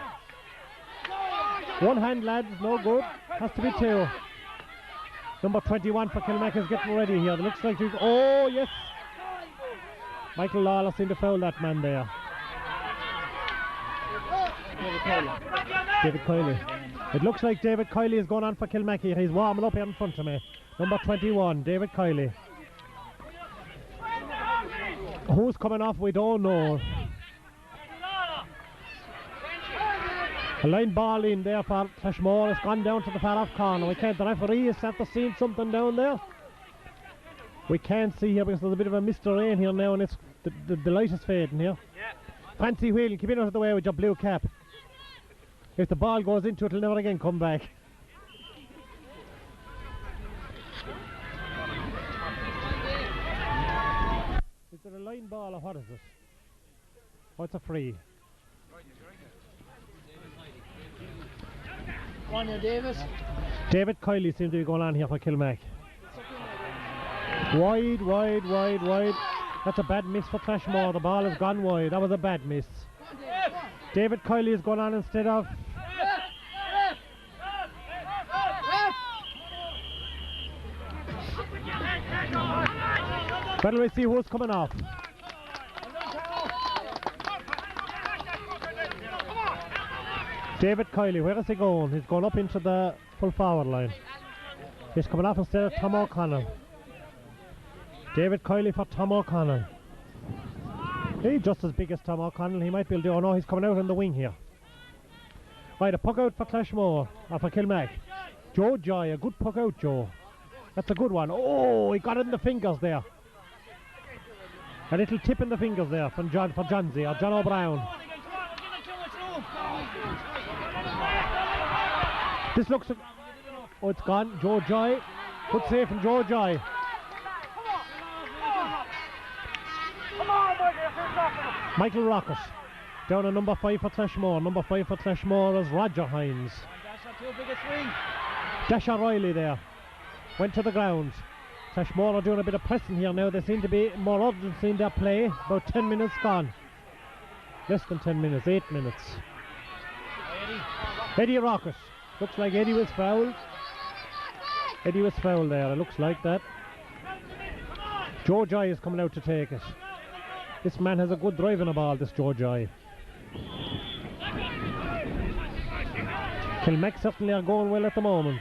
One hand, lads, no good. Has to be 2. Number 21 for Kilmactomas is getting ready here. It looks like he's... Oh, yes. Michael Lawler seemed to foul that man there. David Kiley. It looks like David Kiley is going on for Kilmactomas. He's warming up here in front of me. Number 21, David Kiley. Who's coming off, we don't know. A line ball in there for Clashmore. It's gone down to the far off corner. We can't, the referee is after seeing something down there. We can't see here because there's a bit of a mist of rain here now, and it's the light is fading here. Francie Whelan, keep it out of the way with your blue cap. If the ball goes into it, it'll never again come back. Is it a line ball or what is it? Oh, it's a free. One here, Davis. David Kiley seems to be going on here for Kilmac. Wide. That's a bad miss for Clashmore. The ball has gone wide. That was a bad miss. David Kiley is going on instead of... Well, we see who's coming off. David Kiley, where is he going? He's going up into the full forward line. He's coming off instead of Tom O'Connell. David Kiley for Tom O'Connell. He's just as big as Tom O'Connell. He might be able to... Oh no, he's coming out on the wing here. Right, a puck out for Clashmore, or for Kilmac. Joe Joy, a good puck out, Joe. That's a good one. Oh, he got it in the fingers there. A little tip in the fingers there from Johnsy, or John O'Brien. This looks... Oh, it's gone. Joe Joy. Good save from Joe Joy. Michael Rocket. Down on number 5 for Clashmore. Number 5 for Clashmore is Roger Hines. Dasher Riley there. Went to the ground. Clashmore are doing a bit of pressing here now. They seem to be more urgency in their play. About 10 minutes gone. Less than 10 minutes, 8 minutes. Eddie Rocket. Looks like Eddie was fouled. Eddie was fouled there, it looks like that. Joe Joy is coming out to take it. This man has a good drive in a ball, this Joe Joy. Kilmac certainly are going well at the moment.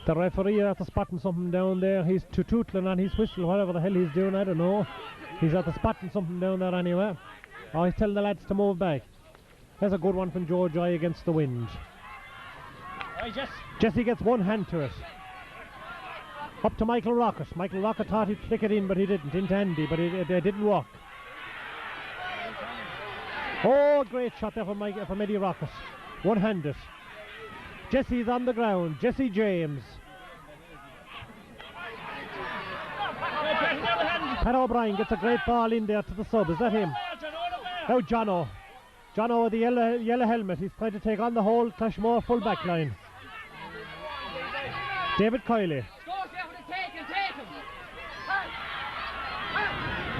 The referee after spotting something down there. He's tootling on his whistle, whatever the hell he's doing, I don't know. He's after spotting something down there anyway. Oh, he's telling the lads to move back. There's a good one from Joe Joy against the wind. Jesse gets one hand to it. Up to Michael Rocket. Michael Rocket thought he'd flick it in, but he didn't. Into Andy, but it didn't work. Oh, great shot there from Eddie Rocket. One-handed. Jesse's on the ground. Jesse James. Pat O'Brien gets a great ball in there to the sub. Is that him? Now Jono. Jono with the yellow helmet. He's trying to take on the whole Clashmore full back line. David Kiley.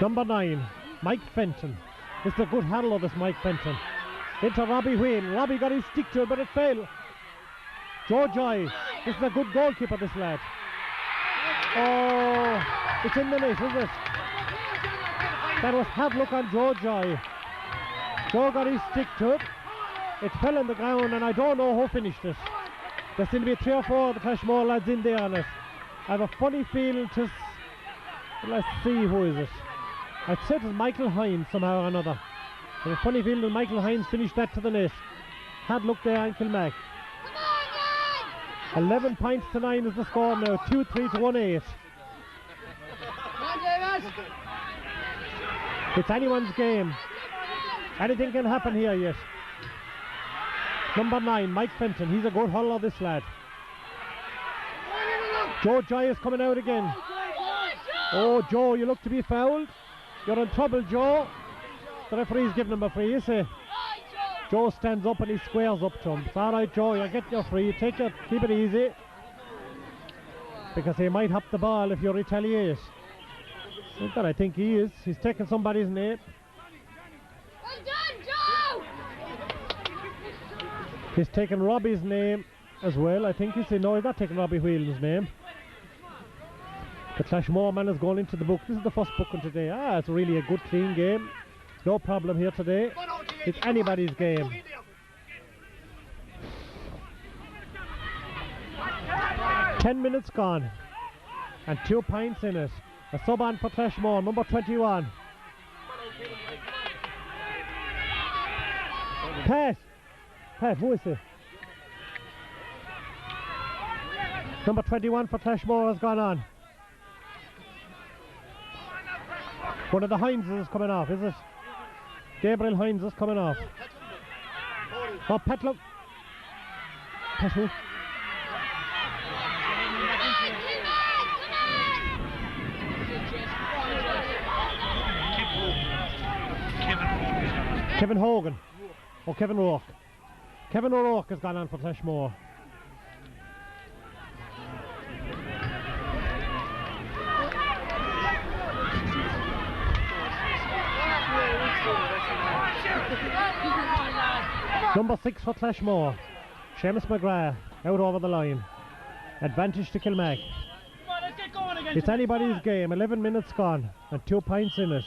Number 9, Mike Fenton. This is a good handle of this Mike Fenton. Into Robbie Whale. Robbie got his stick to it, but it failed. Joe Joy. This is a good goalkeeper, this lad. Oh, it's in the net, isn't it? That was hard look on Joe Joy. Joe got his stick to it. It fell on the ground, and I don't know who finished it. There seem to be 3 or 4 of the Clashmore lads in there on it. I have a funny feeling let's see, who is it? I'd say it was Michael Hines somehow or another. I have a funny feeling that Michael Hines finished that to the net. Had look there in Kilmac. 11 points to 9 is the score now. 2-3 to 1-8. It's anyone's game. Anything can happen here yet. Number 9, Mike Fenton. He's a good hurler, this lad. Joe Joy is coming out again. Oh, Joe, you look to be fouled. You're in trouble, Joe. The referee's giving him a free, you see. Joe stands up and he squares up to him. It's alright, Joe, you're getting your free. Keep it easy. Because he might hop the ball if you retaliate. That I think he is. He's taking somebody's name. Well done, Joe! He's taking Robbie's name as well. I think he's saying, no, he's not taking Robbie Whelan's name. The Clashmore man is going into the book. This is the first booking today. It's really a good, clean game. No problem here today. It's anybody's game. 10 minutes gone. And 2 points in it. A sub on for Clashmore, number 21. Pat, who is it? Number 21 for Clashmore has gone on. One of the Hineses is coming off, is it? Gabriel Hines is coming off. Oh, Pat, look. Pat, who? Kevin Hogan. Oh, Kevin O'Rourke. Kevin O'Rourke has gone on for Clashmore. Number 6 for Clashmore. Seamus McGrath out over the line. Advantage to Kilmac. It's anybody's game. 11 minutes gone and 2 points in it.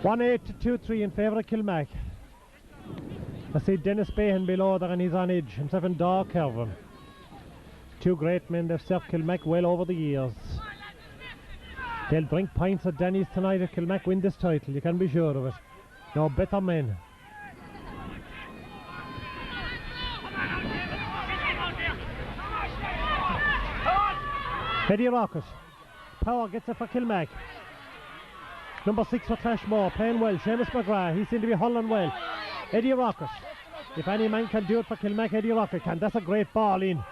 1-8 to 2-3 in favour of Kilmac. I see Dennis Behan below there and he's on edge. Himself and Daw Kelvin. 2 great men. They've served Kilmac well over the years. They'll drink pints at Danny's tonight if Kilmac win this title. You can be sure of it. No better men. Eddie Rocket. Power gets it for Kilmac. Number 6 for Clashmore, playing well. Seamus McGrath, he seems to be hurling well. Eddie Rocket. If any man can do it for Kilmac, Eddie Rocket can. That's a great ball in.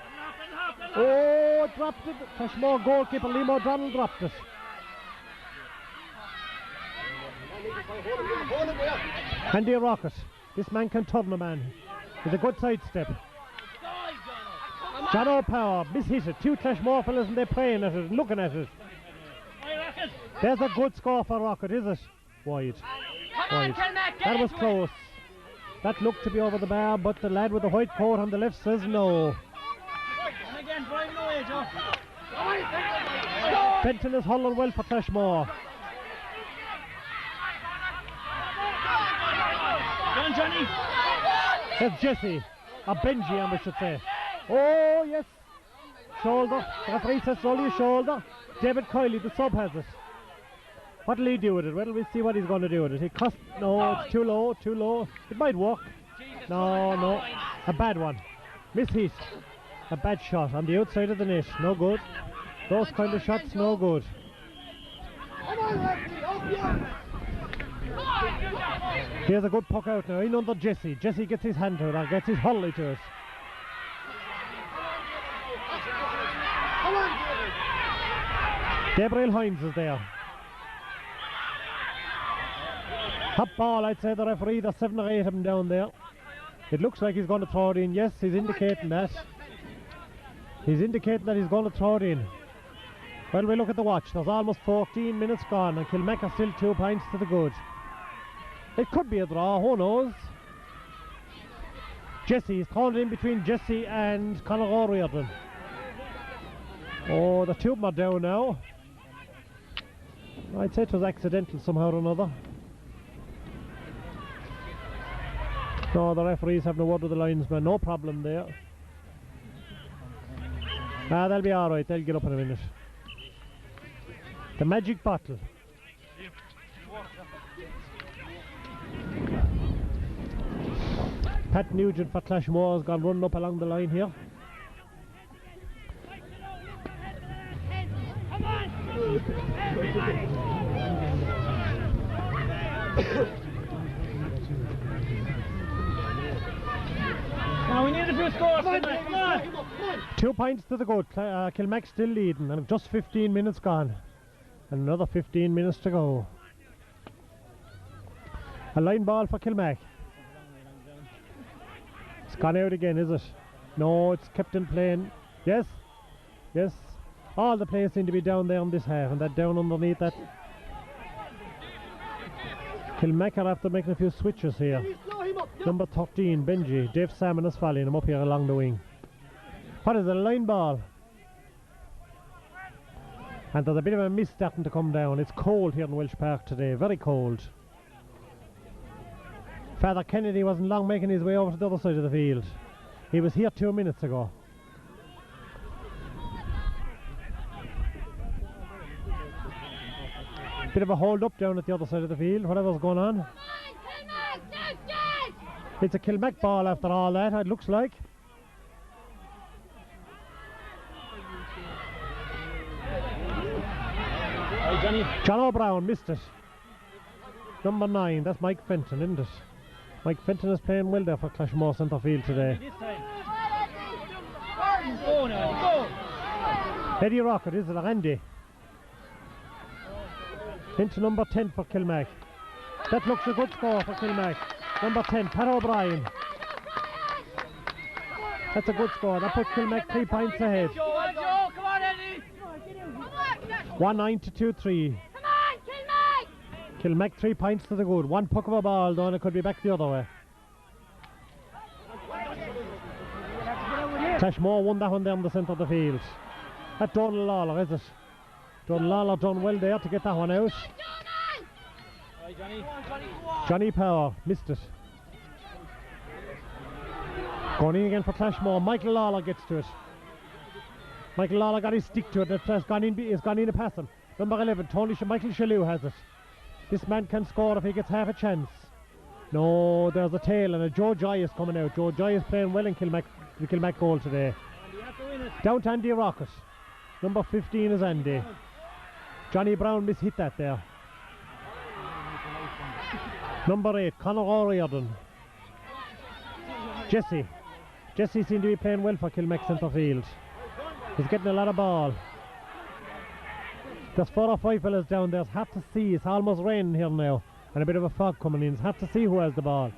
Oh, dropped it. Clashmore goalkeeper Liam O'Donnell dropped it. Andy Rocket. This man can turn a man. It's a good sidestep. John O'Power, mishit it. 2 Clashmore fellas and they're praying at it and looking at it. There's a good score for Rocket, is it? Wide. That was close. That looked to be over the bar, but the lad with the white coat on the left says no. Benton is hurling well for Clashmore. Johnny. There's Jesse. Or Benji, we should say. Oh, yes. Shoulder. The referee says it's only a shoulder. David Kiley, the sub, has it. What'll he do with it? Well, we'll see what he's going to do with it. No, it's too low. It might work. No. A bad one. Miss hit. A bad shot on the outside of the net. No good. Those kind of shots, no good. Here's a good puck out now. In under Jesse. Jesse gets his hand to it or gets his hurley to it. Gabriel Hines is there. Hot ball, I'd say the referee, there's 7 or 8 of them down there. It looks like he's going to throw it in. Yes, he's indicating that. He's indicating that he's going to throw it in. Well, we look at the watch. There's almost 14 minutes gone and Kilmac are still 2 points to the good. It could be a draw, who knows? Jesse, he's thrown it in between Jesse and Conor O'Riordan. Oh, the two of them are down now. I'd say it was accidental somehow or another. No, the referees having a word with the linesman, no problem there. Ah, they'll be alright, they'll get up in a minute. The magic bottle. Pat Nugent for Clashmore has gone running up along the line here. Now we need a few scores. Come on. 2 points to the good. Kilmac still leading and just 15 minutes gone. And another 15 minutes to go. A line ball for Kilmac. It's gone out again, is it? No, it's kept in play. Yes, yes. All the players seem to be down there on this half, and that down underneath that. Kilmac are after making a few switches here. Number 13, Benji. Dave Salmon is following him up here along the wing. What is it, a line ball? And there's a bit of a mist starting to come down. It's cold here in Walsh Park today, very cold. Father Kennedy wasn't long making his way over to the other side of the field. He was here 2 minutes ago. Bit of a hold up down at the other side of the field, whatever's going on. It's a Kilmac ball after all that, it looks like. John O'Brien missed it. Number 9, that's Mike Fenton, isn't it? Mike Fenton is playing well there for Clashmore centre field today. Eddie Rocket, is it, Randy? Into number 10 for Kilmac. That looks a good score for Kilmac. Number 10, Pat O'Brien. That's a good score. That puts Kilmac 3 points ahead. 1-9 to 2-3. Kilmac 3 points to the good. One puck of a ball though, and it could be back the other way. Clashmore won that one down the centre of the field. That's Donald Lawler, is it? Donald Lawler done well there to get that one out. Johnny Power missed it. Going in again for Clashmore. Michael Lawler gets to it. Michael Lawler got his stick to it. It's gone in to pass him. Number 11, Michael Shalou has it. This man can score if he gets half a chance. No, there's a tail and a Joe Joy is coming out. Joe Joy is playing well in the Kilmac goal today. Down to Andy Rocket. Number 15 is Andy. Johnny Brown mishit that there. Number 8, Conor O'Riordan. Jesse seemed to be playing well for Kilmac centre field. He's getting a lot of ball. There's 4 or 5 fellas down there. It's hard to see. It's almost raining here now. And a bit of a fog coming in. It's hard to see who has the ball.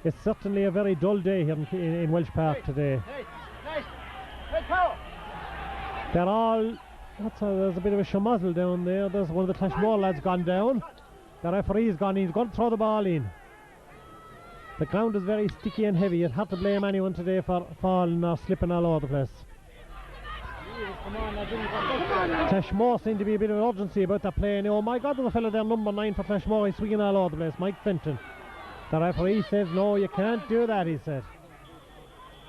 It's certainly a very dull day here in Walsh Park today. They're all... there's a bit of a schmozzle down there. There's one of the Clashmore lads gone down. The referee's gone in. He's going to throw the ball in. The ground is very sticky and heavy. It's hard to blame anyone today for falling or slipping all over the place. Clashmore seemed to be a bit of an urgency about that play. Oh my God, there's a fella there, number 9 for Clashmore. He's swinging all over the place, Mike Fenton. The referee says, no, you can't do that, he said.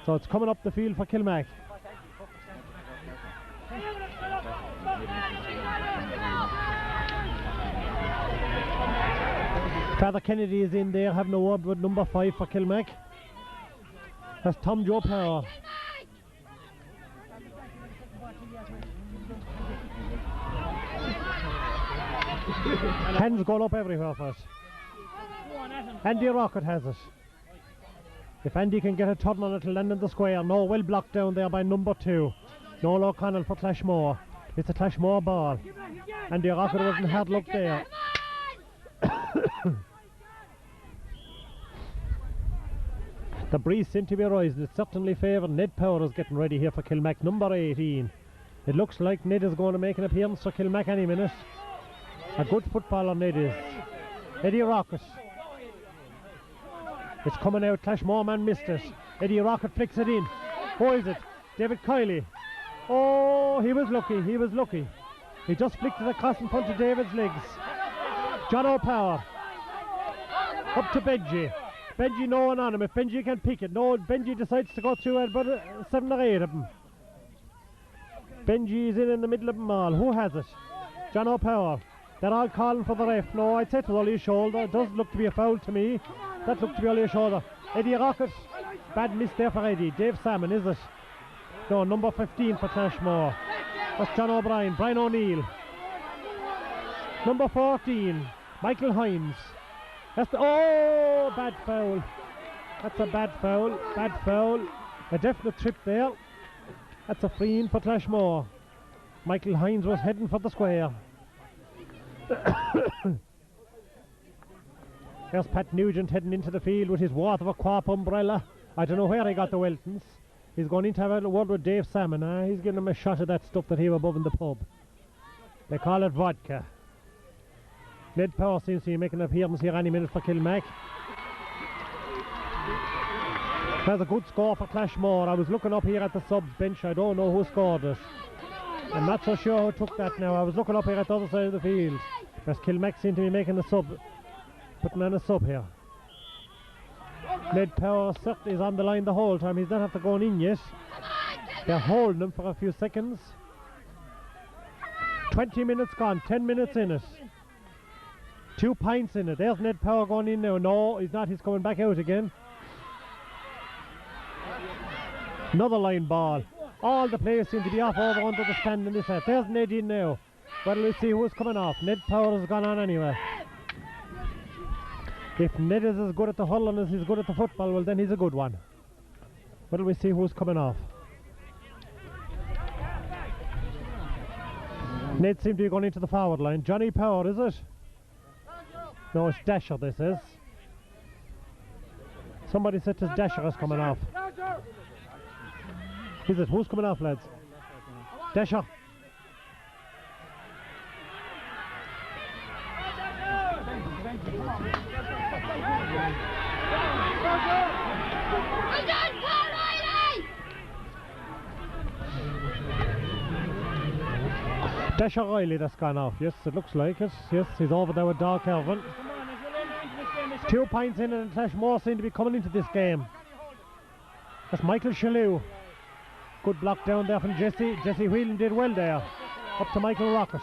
So it's coming up the field for Kilmac. Father Kennedy is in there having a word with number 5 for Kilmac. That's Tom Joe Power. Hands going up everywhere for us. Andy Rocket has it. If Andy can get a turn on it, it'll land in the square. No, well blocked down there by number 2. Noel O'Connell for Clashmore. It's a Clashmore ball. Andy Rocket wasn't hard luck there. The breeze seemed to be rising. It's certainly favoured. Ned Power is getting ready here for Kilmac. Number 18. It looks like Ned is going to make an appearance for Kilmac any minute. A good footballer Ned is. Eddie Rocket. It's coming out. Clashmore man missed it. Eddie Rocket flicks it in. Who is it? David Kiley. Oh, he was lucky. He was lucky. He just flicked it across in front of David's legs. John O'Power. Up to Benji. Benji, no one on him. If Benji can pick it. No, Benji decides to go through about 7 or 8 of them. Benji is in the middle of them all. Who has it? John O'Power. They're all calling for the ref. No, I'd say it was only a shoulder. It does look to be a foul to me. That looked to be only a shoulder. Eddie Rocket. Bad miss there for Eddie. Dave Salmon, is it? No, number 15 for Clashmore. That's John O'Brien. Brian O'Neill. Number 14. Michael Hines. That's the... Oh, bad foul. That's a bad foul. Bad foul. A definite trip there. That's a free in for Clashmore. Michael Hines was heading for the square. There's Pat Nugent heading into the field with his Waterford Corp umbrella. I don't know where he got the Weltons. He's going in to have a word with Dave Salmon. He's giving him a shot of that stuff that he was above in the pub. They call it vodka. Ned Power seems to be making an appearance here any minute for Kilmac. That's a good score for Clashmore. I was looking up here at the subs bench. I don't know who scored it. I'm not so sure who took that now. I was looking up here at the other side of the field. Because Kilmac seemed to be making a sub, putting on a sub here. Ned Power certainly is on the line the whole time. He's not have to go in yet. They're holding him for a few seconds. 20 minutes gone, 10 minutes in it. 2 pints in it. There's Ned Power going in now. No, he's not. He's coming back out again. Another line ball. All the players seem to be off over under the stand in this set. There's Ned in now. Well, we'll see who's coming off. Ned Power has gone on anyway. If Ned is as good at the hurling as he's good at the football, well then he's a good one. Well, we see who's coming off. Ned seemed to be going into the forward line. Johnny Power, is it? No, it's Dasher this is. Somebody said his Dasher is coming off. Is it? Who's coming off, lads? Dasher. Dasher Riley that's gone off. Yes, it looks like it. Yes, he's over there with Dark Kelvin. 2 points in and Clashmore seem to be coming into this game. That's Michael Shalou. Good block down there from Jesse. Jesse Whelan did well there. Up to Michael Rocket.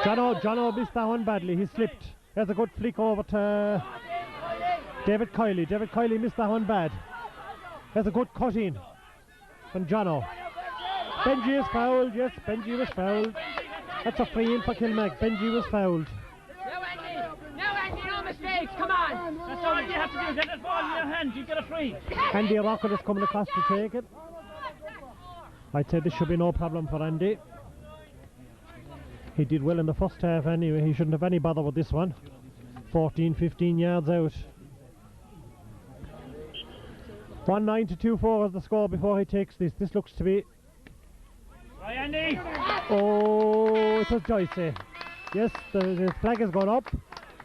Jono missed that one badly. He slipped. There's a good flick over to David Kiley. David Kiley missed that one bad. There's a good cut in from Jono. Benji is fouled. Yes, Benji was fouled. That's a free in for Kilmac. Benji was fouled. No mistakes, come on! That's all you have to do, get that ball in your hand, you get a free. Andy Rocket is coming across to take it. I'd say this should be no problem for Andy. He did well in the first half anyway. He shouldn't have any bother with this one. 14-15 yards out. 1-9 to 2-4 is the score before he takes this. This looks to be... Right, Andy. Oh, it was Joyce. Yes, the flag has gone up.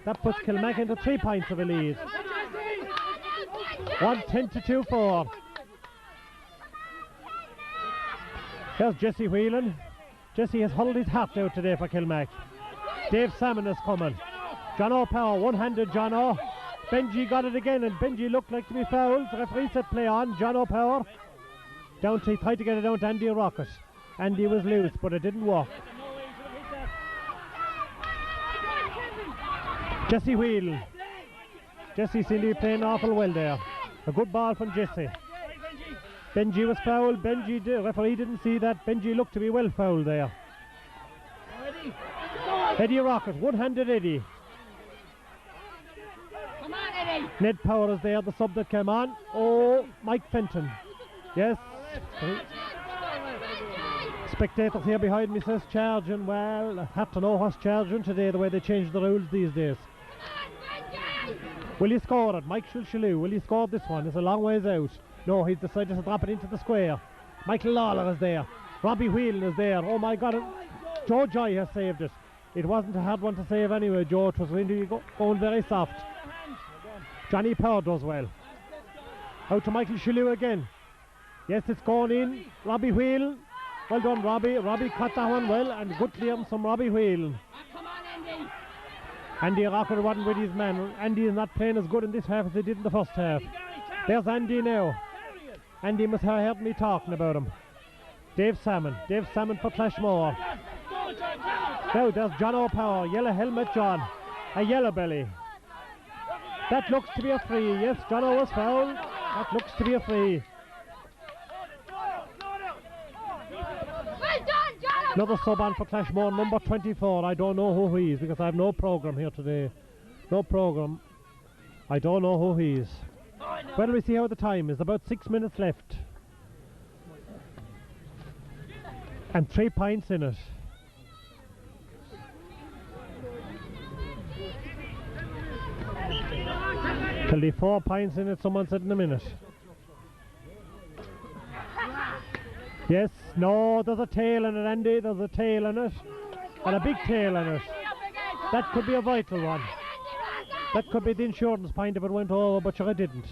That puts Kilmac into 3 points of a lead. 1-10 to 2-4. There's Jesse Whelan. Jesse has hurled his heart out today for Kilmac. Dave Salmon is coming. John O'Power, one-handed John O. Benji got it again and Benji looked like to be fouled. The referee said play on. John O'Power. Down to, he tried to get it down to Andy Rocket. Andy was loose, but it didn't work. Jesse Whelan. Jesse seemed to be playing awful well there. A good ball from Jesse. Benji was fouled. Benji, the referee didn't see that. Benji looked to be well fouled there. Eddie Rocket, one-handed Eddie. Come on, Eddie! Ned Power is there, the sub that came on. Oh, Mike Fenton. Yes. Spectators here behind me says charging. Well, I have to know what's charging today, the way they change the rules these days. Will he score it? Mike Shalou, will he score this one? It's a long ways out. No, he's decided to drop it into the square. Michael Lawler is there. Robbie Whelan is there. Oh my God, Joe Joy has saved it. It wasn't a hard one to save anyway, Joe. It was really going very soft. Johnny Power does well. Out to Michael Shalou again. Yes, it's going in. Robbie Whelan. Well done, Robbie. Robbie cut that one well, and good clearance from Robbie Whelan. Come on, Andy. Andy Rocker wasn't with his man. Andy is not playing as good in this half as he did in the first half. There's Andy now. Andy must have heard me talking about him. Dave Salmon for Clashmore. Now there's John O'Power, yellow helmet John, a yellow belly. That looks to be a free. Yes, John O was fouled. That looks to be a free. Well done, John. Another sub on for Clashmore, number 24. I don't know who he is because I have no program here today. No program. I don't know who he is. Well, we see how the time is. About 6 minutes left. And 3 pints in it. There'll be 4 pints in it, someone said in a minute. Yes, no, there's a tail in it, Andy. There's a tail in it. And a big tail in it. That could be a vital one. That could be the insurance pint if it went over, but sure it didn't.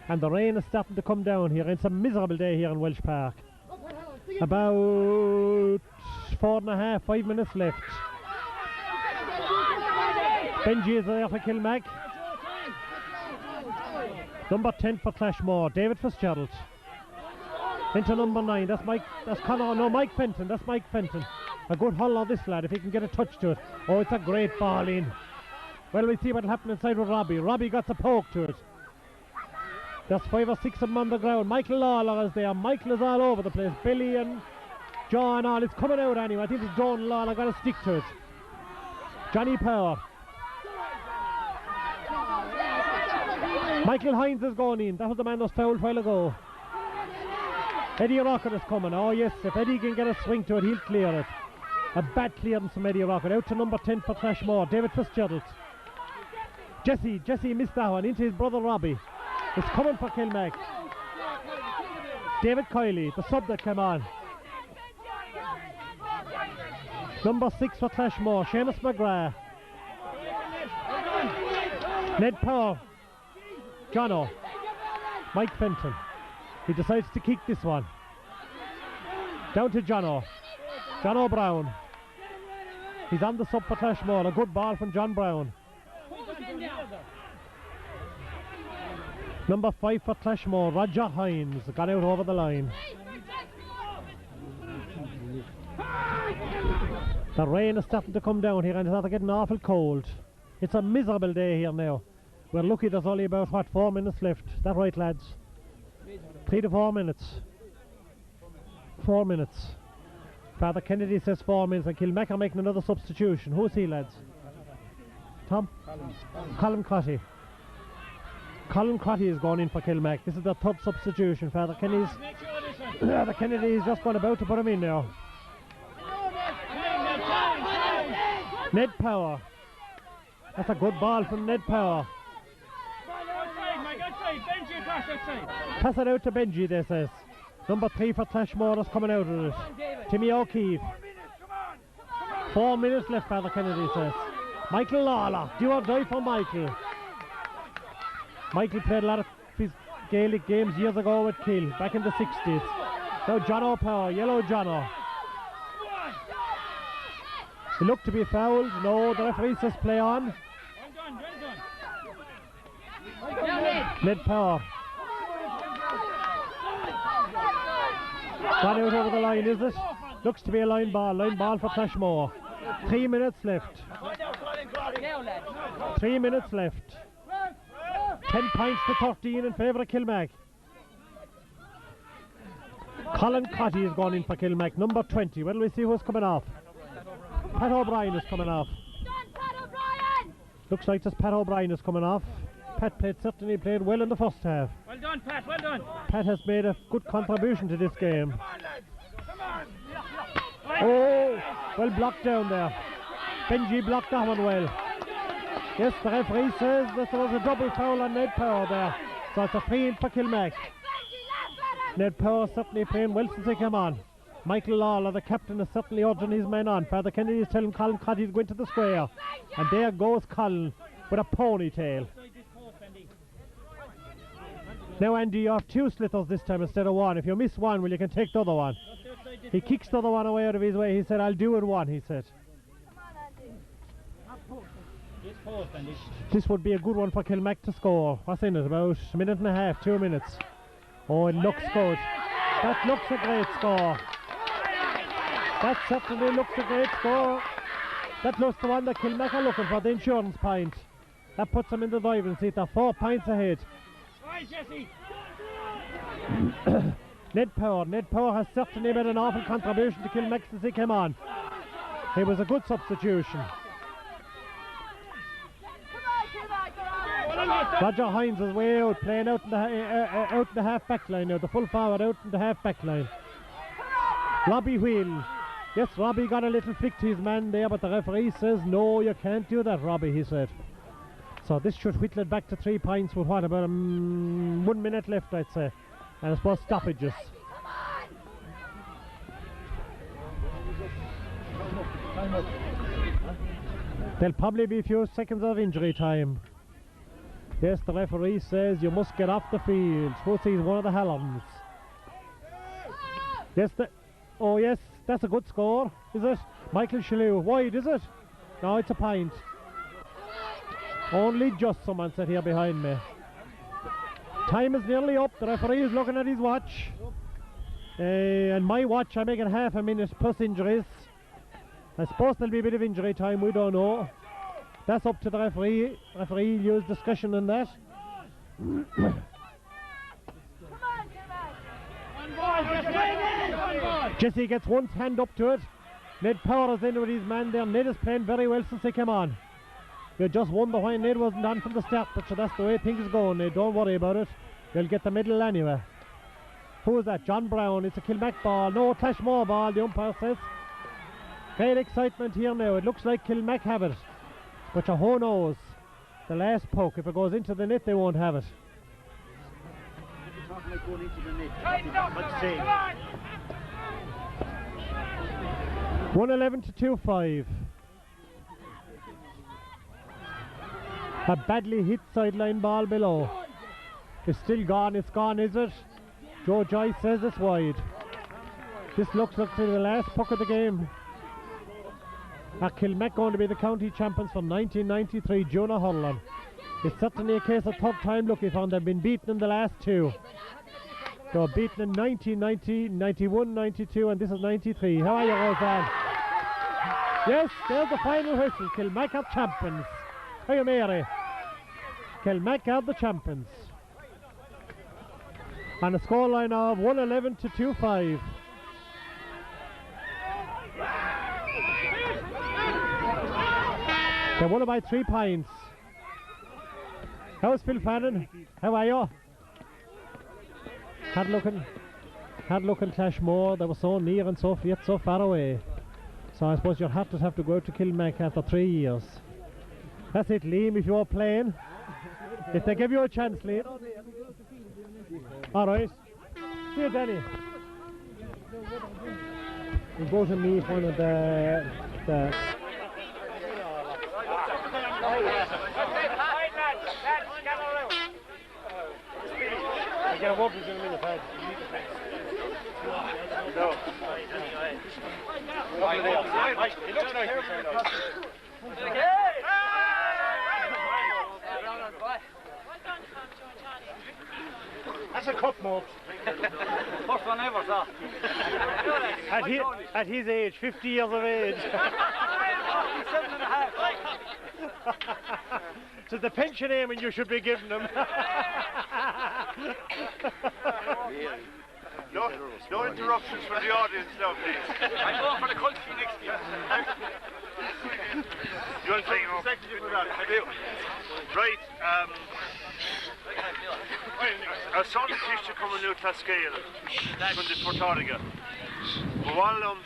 And the rain is starting to come down here. It's a miserable day here in Walsh Park. About 4.5, 5 minutes left. Benji is there for Kilmac. Number 10 for Clashmore, David Fitzgerald. Into number 9, that's Connor, no, Mike Fenton, that's Mike Fenton. A good haul on this lad if he can get a touch to it. Oh, it's a great ball in. Well, we'll see what'll happen inside with Robbie. Robbie got a poke to it. There's 5 or 6 of them on the ground. Michael Lawler is there. Michael is all over the place. Billy and John all. It's coming out anyway. I think it's John Lawler got to stick to it. Johnny Power. Michael Hines is going in. That was the man that was fouled a while ago. Eddie Rocket is coming. Oh yes, if Eddie can get a swing to it, he'll clear it. A bad clearance from Eddie Rocket. Out to number 10 for Clashmore, David Fitzgerald. Jesse missed that one into his brother Robbie. It's coming for Kilmac. David Kiley, the sub that came on. Number 6 for Clashmore, Seamus McGrath. Ned Power. Jono. Mike Fenton. He decides to kick this one. Down to Jono. Jono Brown. He's on the sub for Clashmore. A good ball from John Brown. Number 5 for Clashmore, Roger Hines, got out over the line. The rain is starting to come down here and it's starting to get awful cold. It's a miserable day here now. We're lucky there's only about, 4 minutes left. Is that right, lads? 3 to 4 minutes. 4 minutes. Father Kennedy says 4 minutes and Kilmac are making another substitution. Who's he, lads? Tom? Colin Crotty. Colin Crotty is going in for Kilmac. This is the 3rd substitution. Father Kennedy's just gone about to put him in now. Ned Power. That's a good ball from Ned Power. Pass it out to Benji, they says. Number 3 for Clashmore is coming out of it. Timmy O'Keefe. 4 minutes left, Father Kennedy says. Michael Lawler, do or die for Michael. Michael played a lot of his Gaelic games years ago with Kill, back in the 60s. Now John O'Power, yellow Jono. He looked to be fouled. No, the referee says play on. Ned Power. Gone out over the line, is it? Looks to be a line ball for Clashmore. 3 minutes left. 3 minutes left. 10 points to 13 in favour of Kilmac. Colin Cotty is going in for Kilmac, number 20. Well, we see who's coming off. Pat O'Brien is coming off. Looks like this Pat O'Brien is coming off. Pat certainly played well in the first half. Well done, Pat, well done. Pat has made a good contribution to this game. Oh, well blocked down there. Benji blocked that one well. Yes, the referee says that there was a double foul on Ned Power there. So it's a free in for Kilmac. Ned Power certainly playing well since he came on. Michael Lawler, the captain, is certainly urging his men on. Father Kennedy is telling Colin Cotty to go into the square. And there goes Colin with a ponytail. Now Andy, you have 2 slitters this time instead of 1. If you miss one, well, you can take the other one. He kicks the other one away out of his way. He said, I'll do it 1, he said. This would be a good one for Kilmac to score. What's in it? About a minute and a half, 2 minutes. Oh, it looks good. That looks a great score. That certainly looks a great score. That looks the one that Kilmac are looking for, the insurance point. That puts them in the driving seat. They're 4 points ahead. Ned Power has certainly made an awful contribution to Kilmac since he came on. He was a good substitution. Roger Hines is way out, playing out in the half back line now. The full forward out in the half back line. Robbie Wheel. Yes, Robbie got a little flick to his man there, but the referee says, no, you can't do that, Robbie, he said. So this should whittle it back to 3 points with what, about 1 minute left, I'd say. And I suppose stoppages. There'll probably be a few seconds of injury time. Yes, the referee says you must get off the field. Who sees one of the Halloms? Yes, oh yes, that's a good score, is it? Michael Shalou, wide, is it? No, it's a point. Only just, someone said here behind me. Time is nearly up. The referee is looking at his watch. And my watch, I make it half a minute plus injuries. I suppose there'll be a bit of injury time, we don't know. That's up to the referee. Referee use discretion on that. Jesse gets one hand up to it. Ned Power is in with his man there. Ned is playing very well since he came on. You just wonder why Ned wasn't on from the start, but so that's the way things go, Ned. Don't worry about it. They'll get the middle anyway. Who is that? John Brown. It's a Kilmac ball. No, Clashmore ball, the umpire says. Great excitement here now. It looks like Kilmac have it. But who knows? The last poke, if it goes into the net, they won't have it. Talking about going into the net. Let's see. 111 to 2-5. A badly hit sideline ball below. It's still gone. It's gone, is it? Joe Joyce says it's wide. This looks like the last puck of the game. Are Kilmac going to be the county champions from 1993 junior hurling? It's certainly a case of tough time looking for them. They've been beaten in the last 2. They were beaten in 1990, 91, 92, and this is 93. How are you, Roseanne? Yes, there's the final whistle. Kilmac are champions. How are you, Mary? Kilmac are the champions. And a scoreline of 111 to 2-5. They won it by 3 points. How's Phil Fannin? How are you? Had looking Clashmore. They were so near and so yet so far away. So I suppose your heart does have to go to Kilmac after 3 years. That's it, Liam, if you're playing. If they give you a chance, Liam. Alright. See you, Danny. We'll go to meet one of the I get a walk, he's going to be the pad. No. That's a cup malt. First one ever, sir. at his age, 50 years of age. 7.5. So the pension aiming you should be giving them. No interruptions for the audience now, please. I'm going for the country next year. You want to take a second for that? I do. Right, a son fish to come in new Tascale from the Portoriga. While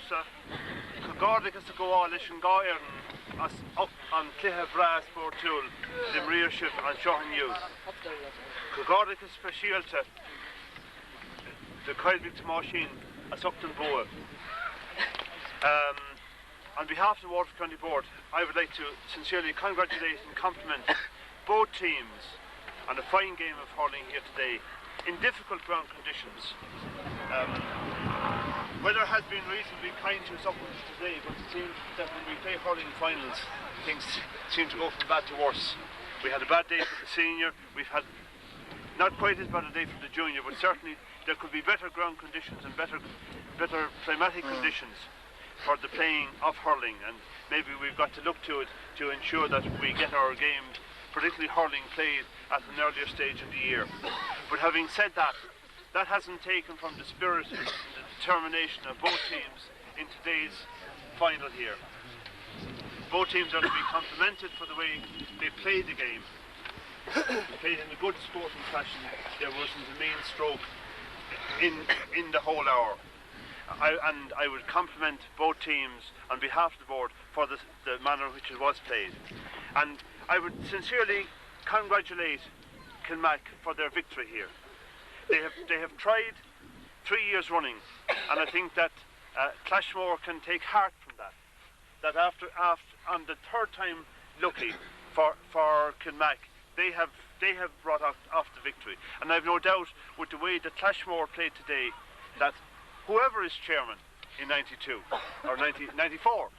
Gordic is to go all this and go as up on Cliha Brass for Tool, the Maria Shift and Shohan Youth. Gordic is special to the Kilmactomas a Suckton Boa. On behalf of the Waterford County Board, I would like to sincerely congratulate and compliment both teams on a fine game of hurling here today in difficult ground conditions. Weather has been reasonably kind to us up until today, but it seems that when we play hurling finals, things seem to go from bad to worse. We had a bad day for the senior, we've had not quite as bad a day for the junior, but certainly there could be better ground conditions and better climatic conditions for the playing of hurling, and maybe we've got to look to it to ensure that we get our game, particularly hurling, played at an earlier stage in the year. But having said that, that hasn't taken from the spirit and the determination of both teams in today's final here. Both teams are to be complimented for the way they played the game. They played in a good sporting fashion. There wasn't a mean stroke in the whole hour. I would compliment both teams on behalf of the board for the manner in which it was played. And I would sincerely congratulate Kilmac for their victory here. They have tried 3 years running, and I think that Clashmore can take heart from that. That after on the third time lucky for Kilmac, they have brought off the victory. And I've no doubt with the way that Clashmore played today that whoever is chairman in 92 or 94,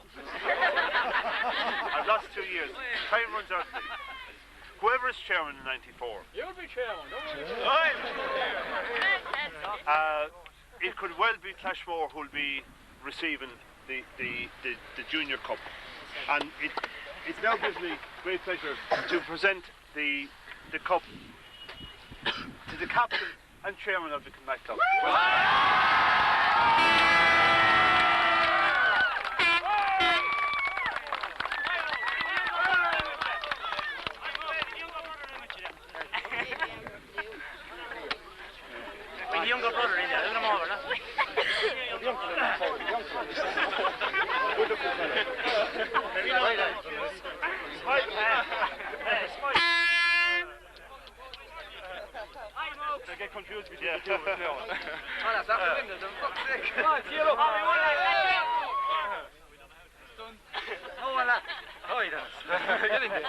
I've lost 2 years, time runs out. Whoever is chairman in 94, You'll be chairman, don't worry. it could well be Clashmore who'll be receiving the Junior Cup, and it now gives me great pleasure to present the cup to the captain and chairman of the Kilmactomas. My younger brother in there, isn't it, Marvin? I get confused between the two. That's after window, for fuck's sake. Come on, cheer up. Oh, well, oh, he does. Get in there.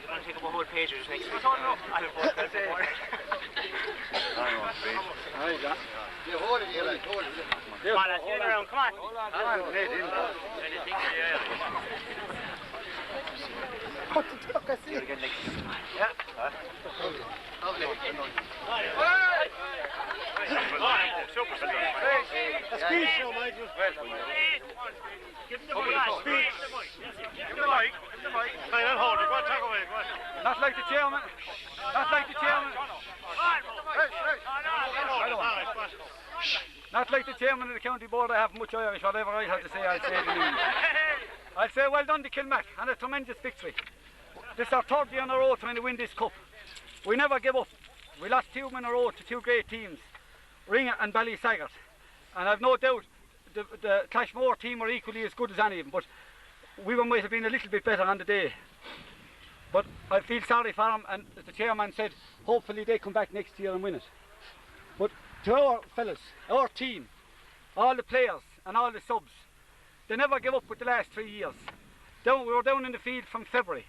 I'm going to take up a whole page or just next week. I don't know. That's it. You hold it, you like, hold it. Come on, lads, get in around, come on. Come on, mate, in there. What the fuck, I see? Yeah. A speech show, Michael. Give him the mic. Give him the mic. Hey, don't hold it. Go on, talk away. Go on. Not like the chairman. Not like the chairman. Not like the chairman of the county board. I have much Irish. Whatever I have to say, I'll say it in English. I'll say well done to Kilmac and a tremendous victory. This is our third year in a row trying to win this cup. We never give up. We lost 2 in a row to 2 great teams, Ringa and Ballysaggart. And I've no doubt the Clashmore team were equally as good as any of them, but we might have been a little bit better on the day. But I feel sorry for them, and as the chairman said, hopefully they come back next year and win it. But to our fellas, our team, all the players and all the subs, they never give up with the last 3 years. We were down in the field from February,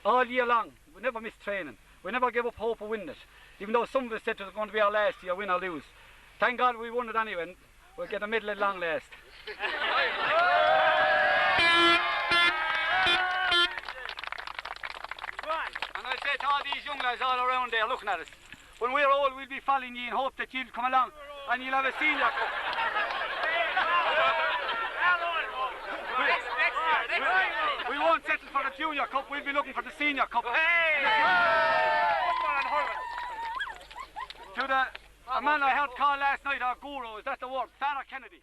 all year long. We never missed training. We never gave up hope of winning it, even though some of us said it was going to be our last year, win or lose. Thank God we won it anyway, and we'll get a medal at long last. And I say to all these young lads all around there looking at us, when we're old we'll be following you and hope that you'll come along and you'll have a senior cup. We won't settle for the junior cup, we'll be looking for the senior cup. To the man I heard call last night, our guru, is that the word? Father Kennedy.